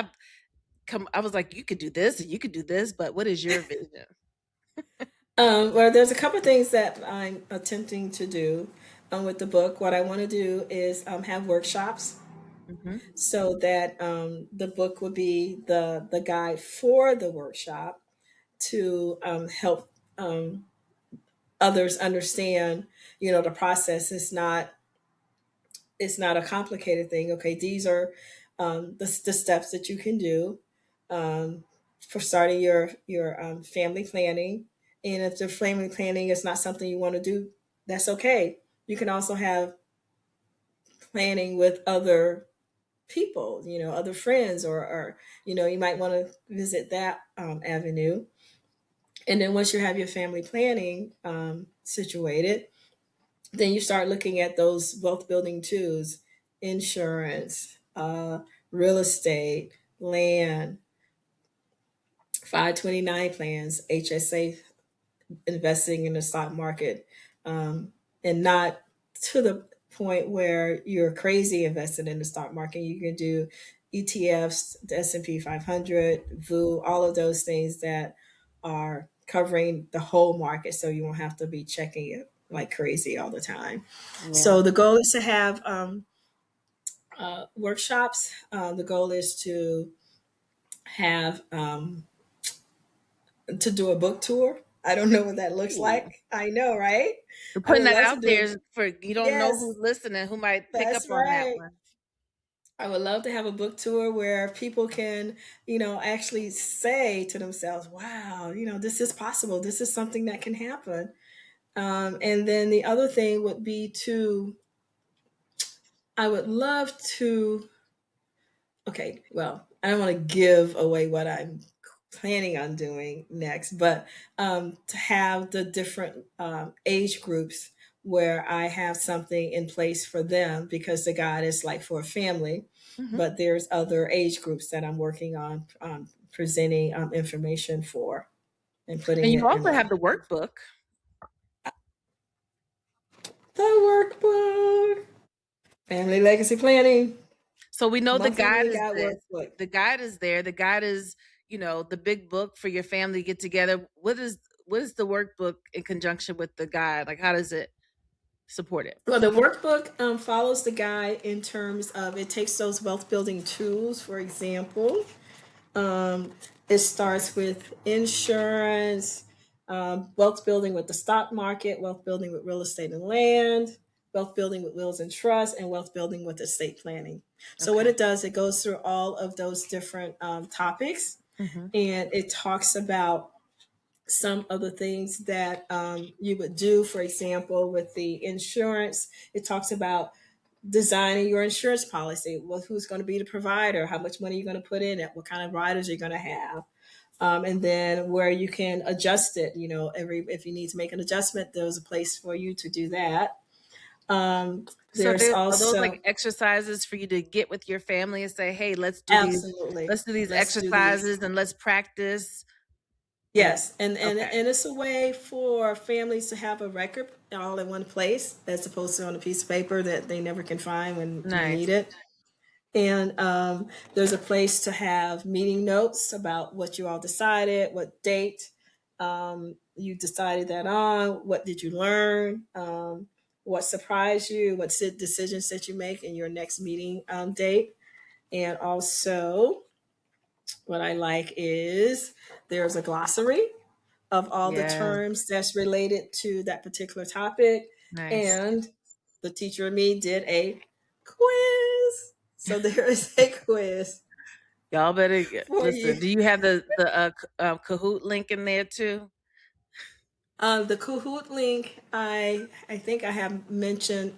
I was like, you could do this and you could do this, but what is your vision? Well, there's a couple of things that I'm attempting to do with the book. What I want to do is have workshops Hmm. so that the book would be the guide for the workshop to help others understand. The process is not, it's not a complicated thing. Okay, these are the steps that you can do um, for starting your family planning. And if the family planning is not something you want to do, that's okay. You can also have planning with other people, other friends, or you might want to visit that avenue. And then once you have your family planning situated, then you start looking at those wealth building tools: insurance, real estate, land, 529 plans, HSA, investing in the stock market, and not to the point where you're crazy invested in the stock market. You can do ETFs, the S&P 500, VU, all of those things that are covering the whole market, so you won't have to be checking it like crazy all the time. Yeah. So the goal is to have workshops. The goal is to have to do a book tour. I don't know what that looks Ooh. like. I know, right? We're I putting would that love to out do there it. for you don't know Yes, who's listening, who might pick up that's on that right. one. I would love to have a book tour where people can, actually say to themselves, wow, this is possible. This is something that can happen. And then the other thing would be to, I would love to, okay, well, I don't want to give away what I'm planning on doing next, but to have the different age groups where I have something in place for them, because the guide is like for a family, Hmm. but there's other age groups that I'm working on presenting information for and putting And you it in also have a, the workbook. the workbook, family legacy planning, So we know the guide multi-million is guide this. workbook. The guide is there. The guide is, the big book for your family to get together. What is the workbook in conjunction with the guide? Like, how does it support it? Well, the workbook follows the guide in terms of, it takes those wealth building tools, for example. Um, it starts with insurance, wealth building with the stock market, wealth building with real estate and land, wealth building with wills and trust, and wealth building with estate planning. So, what Okay. it does, it goes through all of those different topics, Hmm. and it talks about some of the things that you would do. For example, with the insurance, it talks about designing your insurance policy. Well, who's going to be the provider? How much money you're going to put in it? What kind of riders you're going to have? And then where you can adjust it. Every if you need to make an adjustment, there's a place for you to do that. So There's are those also like exercises for you to get with your family and say, "Hey, absolutely, let's do these let's do these. exercises and let's practice." And Yes, and okay, it's a way for families to have a record all in one place, as opposed to on a piece of paper that they never can find when you nice. need it. And there's a place to have meeting notes about what you all decided, what date you decided that on, what did you learn, what surprised you, what decisions that you make in your next meeting date. And also, what I like is there's a glossary of all the Yeah, terms that's related to that particular topic. nice. And the teacher and me did a quiz. So there is a quiz Y'all better for listen. you. Do you have the Kahoot link in there too? The Kahoot link, I think I have mentioned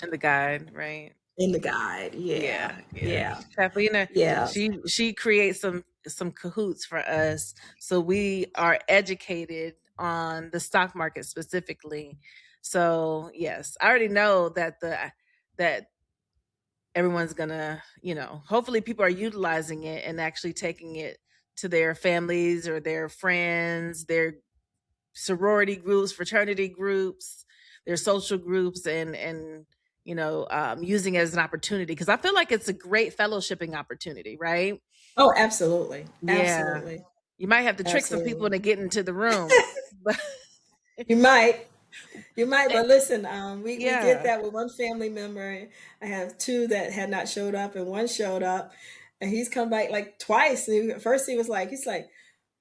In the guide, right? in the guide. Yeah, Yeah, yeah. yeah, Kathleen, yeah. she creates some Kahoots for us, so we are educated on the stock market specifically. So yes, I already know that everyone's gonna, hopefully people are utilizing it and actually taking it to their families or their friends, their sorority groups, fraternity groups, their social groups, and using it as an opportunity because I feel like it's a great fellowshipping opportunity, right? Oh, absolutely, Yeah, absolutely, you might have to trick some people absolutely. into getting into the room, but You might. You might, eh, but listen, we did yeah, that with one family member. I have two that had not showed up, and one showed up, and he's come back like twice. At first, he's like,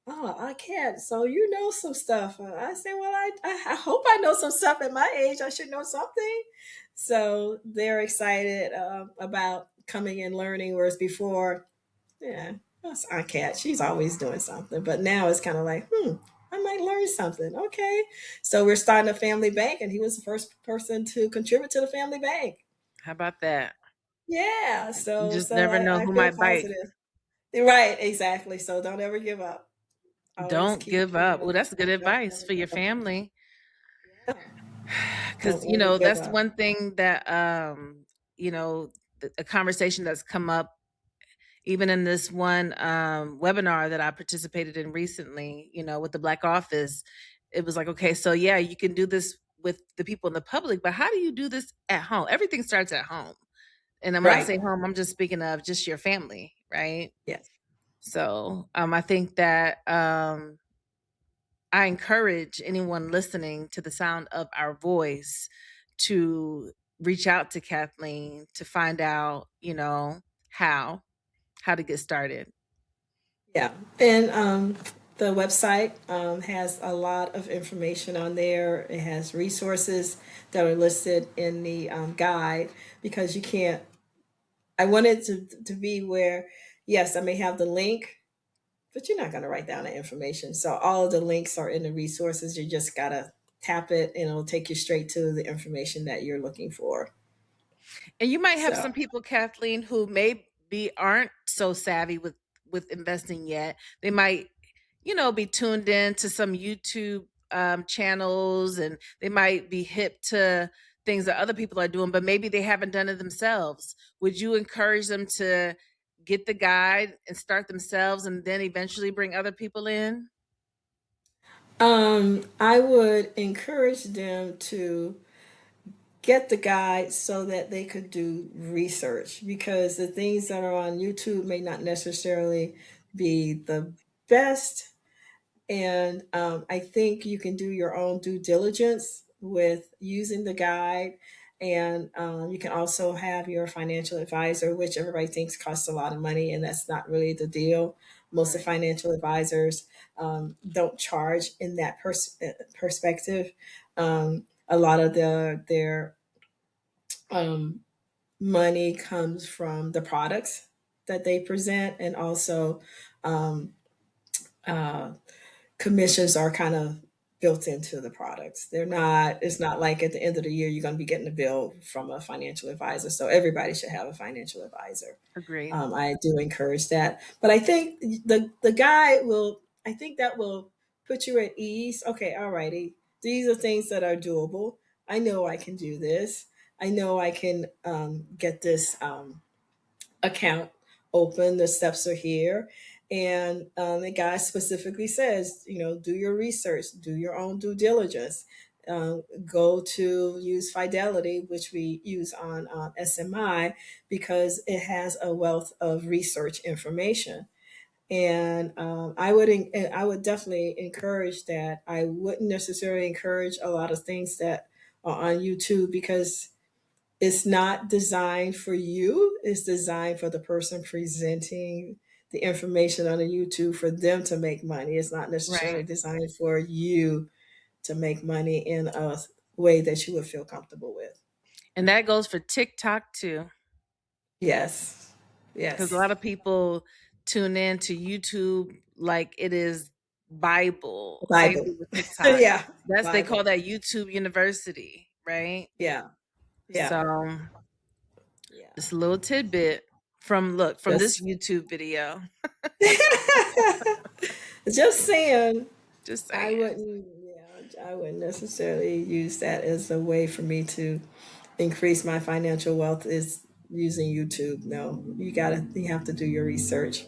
"Oh, I can't." So you know some stuff. I said, "Well, I hope I know some stuff. At my age, I should know something." So they're excited about coming and learning, whereas before, yeah, that's our cat. She's always doing something. But now it's kind of like, I might learn something. Okay. So we're starting a family bank, and he was the first person to contribute to the family bank. how about that? Yeah. You So just so never know I who feel might bite. positive. Right, exactly. So don't ever give up. Always Don't keep give keep up. going. Well, that's good Don't advice ever for your give up. family. Yeah. Because Don't ever give that's up. one thing that you know a conversation that's come up even in this one webinar that I participated in recently, with the Black office. It was like, okay, so yeah, you can do this with the people in the public, but how do you do this at home? Everything starts at home. And then when I Right. say home, I'm just speaking of just your family, right? Yes. So I think that I encourage anyone listening to the sound of our voice to reach out to Kathleen to find out, how how to get started. Yeah, and the website has a lot of information on there. It has resources that are listed in the guide because you can't. I wanted to be where, yes, I may have the link, but you're not going to write down the information. So all of the links are in the resources. You just gotta tap it, and it'll take you straight to the information that you're looking for. And you might have So some people, Kathleen, who maybe aren't so savvy with investing yet. They might, be tuned in to some YouTube channels, and they might be hip to things that other people are doing, but maybe they haven't done it themselves. Would you encourage them to get the guide and start themselves, and then eventually bring other people in? I would encourage them to get the guide so that they could do research, because the things that are on YouTube may not necessarily be the best. And I think you can do your own due diligence with using the guide. And you can also have your financial advisor, which everybody thinks costs a lot of money, and that's not really the deal. Most of Right. financial advisors don't charge in that perspective. A lot of their um, money comes from the products that they present, and also um, uh, commissions are kind of built into the products. They're not, it's not like at the end of the year you're going to be getting a bill from a financial advisor. So everybody should have a financial advisor. Agreed. I do encourage that. But I think the guy will, I think that will put you at ease. Okay, all righty. These are things that are doable. I know I can do this. I know I can get this account open. The steps are here. And the guy specifically says, you know, do your research, do your own due diligence. Go to use Fidelity, which we use on SMI, because it has a wealth of research information. And I would definitely encourage that. I wouldn't necessarily encourage a lot of things that are on YouTube because it's not designed for you. It's designed for the person presenting the information on the YouTube for them to make money. It's not necessarily Right. designed for you to make money in a way that you would feel comfortable with. And that goes for TikTok too, Yes. because a Yes. lot of people tune in to YouTube like it is Bible. Same Bible. thing with TikTok. Yeah. That's they call Bible. that YouTube University, right? Yeah. Yeah. So Yeah. just a little tidbit from this Just YouTube video. just saying. Just I saying. wouldn't, yeah, I wouldn't necessarily use that as a way for me to increase my financial wealth is using YouTube. No, you have to do your research.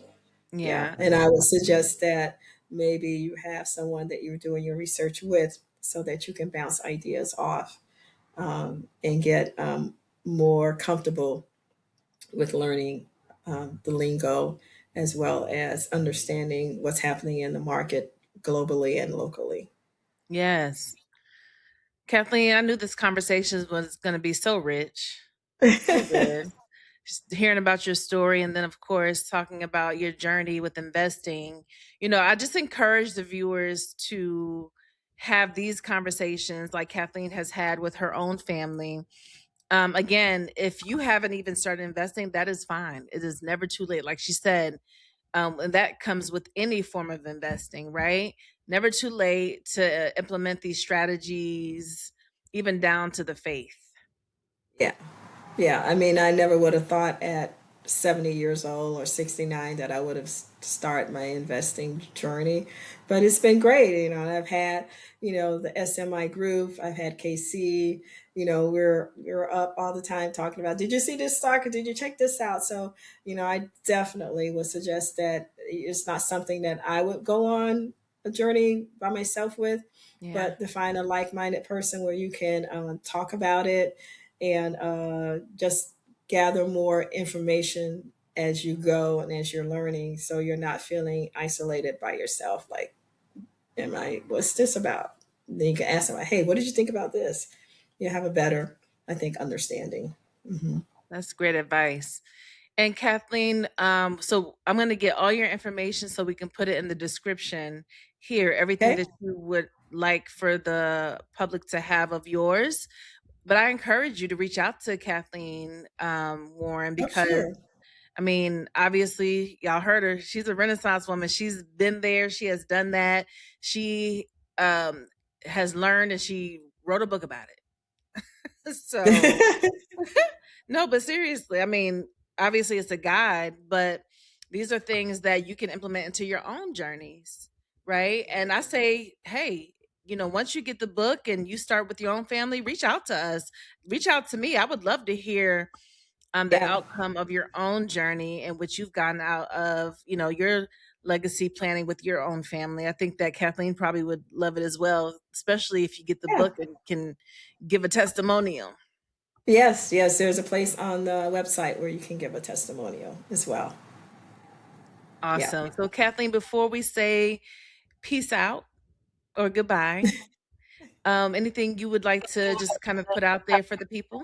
Yeah. Yeah. And I would suggest that maybe you have someone that you're doing your research with so that you can bounce ideas off and get more comfortable with learning the lingo as well as understanding what's happening in the market globally and locally. Yes. Kathleen, I knew this conversation was going to be so rich. So good. Just hearing about your story and then of course talking about your journey with investing. I just encourage the viewers to have these conversations like Kathleen has had with her own family. Again, if you haven't even started investing, that is fine. It is never too late. Like she said, and that comes with any form of investing, right? Never too late to implement these strategies, even down to the faith. Yeah. Yeah, I mean, I never would have thought at 70 years old or 69 that I would have started my investing journey. But it's been great. You know, I've had, the SMI group, I've had KC, we're up all the time talking about, did you see this stock or did you check this out? So, I definitely would suggest that it's not something that I would go on a journey by myself with, Yeah, but to find a like-minded person where you can talk about it and just gather more information as you go and as you're learning so you're not feeling isolated by yourself like what's this about. Then you can ask them, hey, what did you think about this? You have a better, I think, understanding. Hmm. that's great advice. And Kathleen, so I'm going to get all your information so we can put it in the description here, everything Okay. that you would like for the public to have of yours. But I encourage you to reach out to Kathleen Warren Oh, because, sure. I mean, obviously, y'all heard her. She's a Renaissance woman. She's been there. She has done that. She um, has learned and she wrote a book about it. So, no, but seriously, I mean, obviously it's a guide, but these are things that you can implement into your own journeys, right? And I say, hey, once you get the book and you start with your own family, reach out to us, reach out to me. I would love to hear the Yeah. outcome of your own journey and what you've gotten out of, your legacy planning with your own family. I think that Kathleen probably would love it as well, especially if you get the Yeah. book and can give a testimonial. Yes, yes, there's a place on the website where you can give a testimonial as well. Yeah. Awesome. So, Kathleen, before we say peace out or goodbye, anything you would like to just kind of put out there for the people?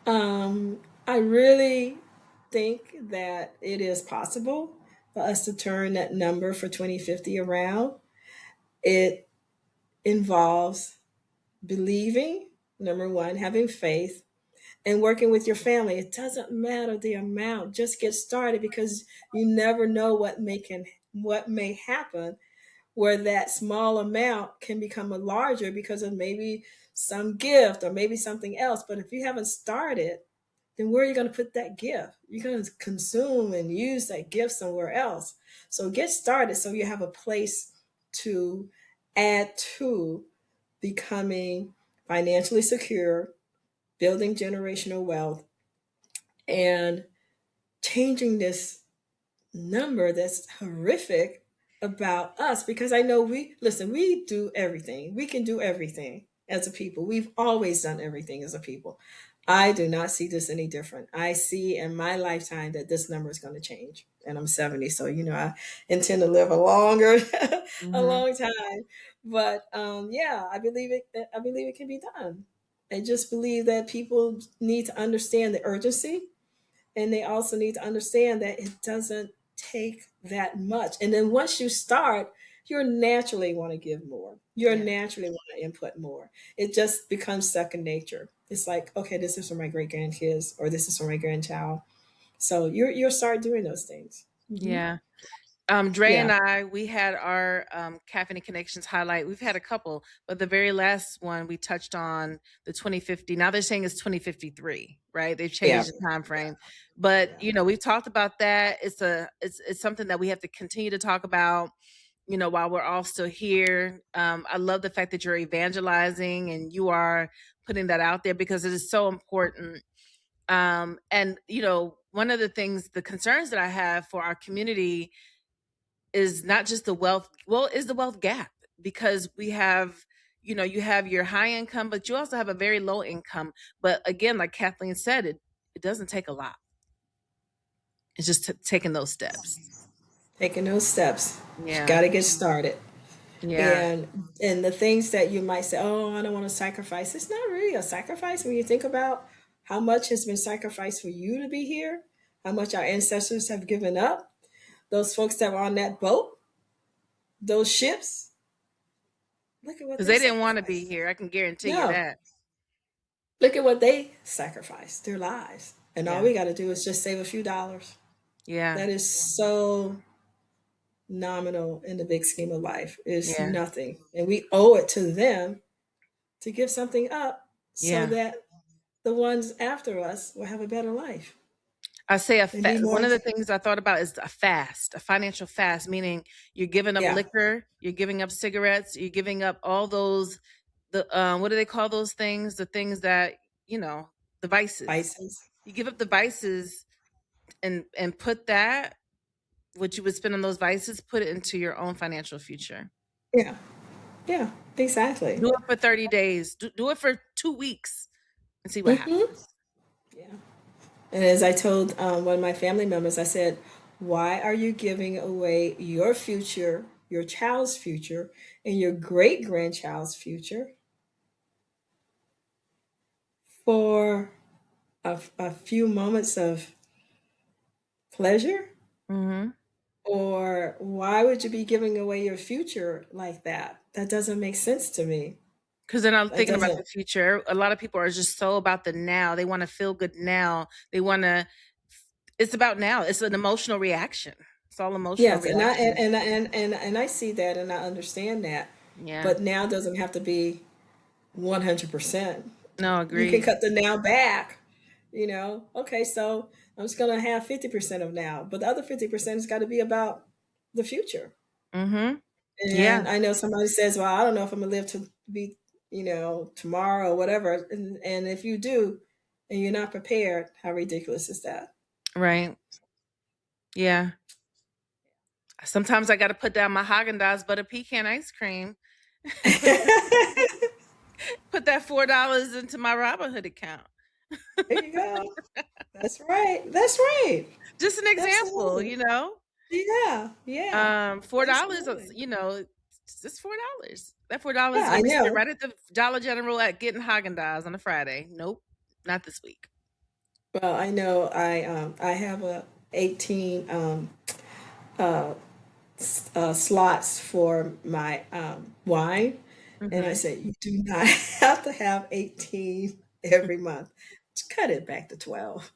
I really think that it is possible for us to turn that number for 2050 around. It involves believing, number one, having faith, and working with your family. It doesn't matter the amount. Just get started because you never know what may happen where that small amount can become a larger because of maybe some gift or maybe something else. But if you haven't started, then where are you going to put that gift? You're going to consume and use that gift somewhere else. So get started so you have a place to add to becoming financially secure, building generational wealth, and changing this number that's horrific about us. Because I know we do everything. We can do everything as a people. We've always done everything as a people. I do not see this any different. I see in my lifetime that this number is going to change. And I'm 70, so I intend to live a longer, a Mm-hmm. long time. But yeah, I believe it. I believe it can be done. I just believe that people need to understand the urgency, and they also need to understand that it doesn't take that much. And then once you start, you're naturally want to give more. You're Yeah. naturally want to input more. It just becomes second nature. It's like, okay, this is for my great grandkids, or this is for my grandchild. So you'll start doing those things. Hmm. Yeah. Dre Yeah, and I, we had our Caffeine and Connections highlight. We've had a couple, but the very last one we touched on the 2050. Now they're saying it's 2053, right? They've yeah, changed the time frame. But yeah. we've talked about that. It's something that we have to continue to talk about, while we're all still here. I love the fact that you're evangelizing and you are putting that out there because it is so important. And one of the things, the concerns that I have for our community is not just the wealth, well, is the wealth gap, because we have, you have your high income, but you also have a very low income. But again, like Kathleen said, it doesn't take a lot. It's just taking those steps. Taking those steps. You Yeah. got to get started. Yeah. And the things that you might say, oh, I don't want to sacrifice. It's not really a sacrifice when you think about how much has been sacrificed for you to be here, how much our ancestors have given up. Those folks that were on that boat, those ships, look at what Because they they didn't want to be sacrificed. here. I can guarantee you No, that. look at what they sacrificed, their lives. And all Yeah. we got to do is just save a few dollars. Yeah. That is so nominal in the big scheme of life. It's Yeah. nothing. And we owe it to them to give something up so Yeah. that the ones after us will have a better life. I say They need one more. of the things I thought about is a fast, a financial fast, meaning you're giving up Yeah, liquor, you're giving up cigarettes, you're giving up all those, what do they call those things? The things that, you know, the vices. vices. You give up the vices and put that, what you would spend on those vices, put it into your own financial future. Yeah, yeah, exactly. Do it for 30 days. Do it for 2 weeks and see what Hmm. happens. Yeah. And as I told one of my family members, I said, why are you giving away your future, your child's future, and your great grandchild's future for a few moments of pleasure? Mm-hmm. Or why would you be giving away your future like that? That doesn't make sense to me. Because they're not That thinking about the doesn't. future. A lot of people are just so about the now. They want to feel good now. They want to. It's about now. It's an emotional reaction. It's all emotional Yes, and I reaction. and I see that and I understand that. Yeah. But now doesn't have to be 100%. No, You can agreed. cut the now back, Okay, so I'm just gonna have 50% of now, but the other 50% has got to be about the future. Mm-hmm. And Yeah. I know somebody says, well, I don't know if I'm gonna live to be, tomorrow or whatever. And if you do and you're not prepared, how ridiculous is that? Right. Yeah. Sometimes I got to put down my Haagen-Dazs butter pecan ice cream. Put that $4 into my Robinhood account. There you go. That's right. That's right. Just an example, Absolutely. Yeah. Yeah. $4, Absolutely. it's just $4. That $4 is Yeah, gonna I be spent know. right at the Dollar General at getting Haagen-Dazs on a Friday. Nope, not this week. Well, I know I have a 18 uh, slots for my wine, and I Mhm. said you do not have to have 18 every month. Just cut it back to 12.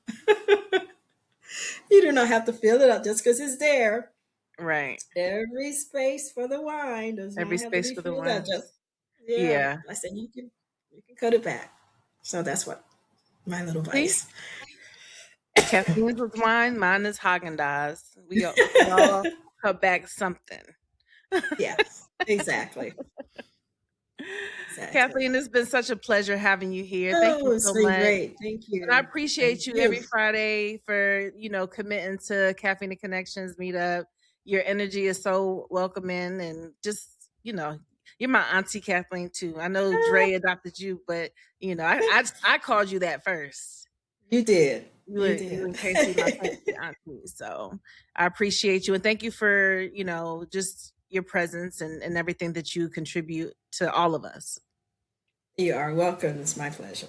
You do not have to fill it up just because it's there. Right. Every space for the wine does Every not have to space be for the full wine. of just yeah. Yeah. I said you can cut it back. So that's what my little See? vice. Kathleen's was wine, mine is Haagen-Dazs. We all cut back something. Yes, exactly. Exactly. Kathleen, it's been such a pleasure having you here. Thank you Oh, it's so been much. great. Thank And I you. Thank appreciate you you. every Friday for, committing to Caffeine and Connections meetup. Your energy is so welcoming and just, you're my auntie Kathleen too. I know Dre adopted you, but I called you that first. You did. You You did. and Casey, my fancy auntie. So I appreciate you and thank you for, just your presence and everything that you contribute to all of us. You are welcome. It's my pleasure.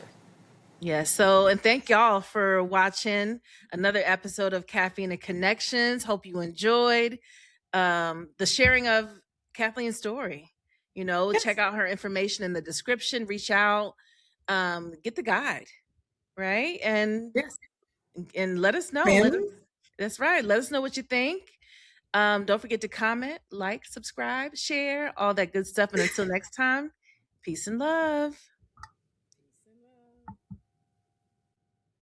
Yeah, and thank y'all for watching another episode of Caffeine and Connections. Hope you enjoyed the sharing of Kathleen's story. Check Yes. out her information in the description, reach out, get the guide, right? Yes. And let us know. Friends. That's right. Let us know what you think. Don't forget to comment, like, subscribe, share, all that good stuff. And until next time, peace and love.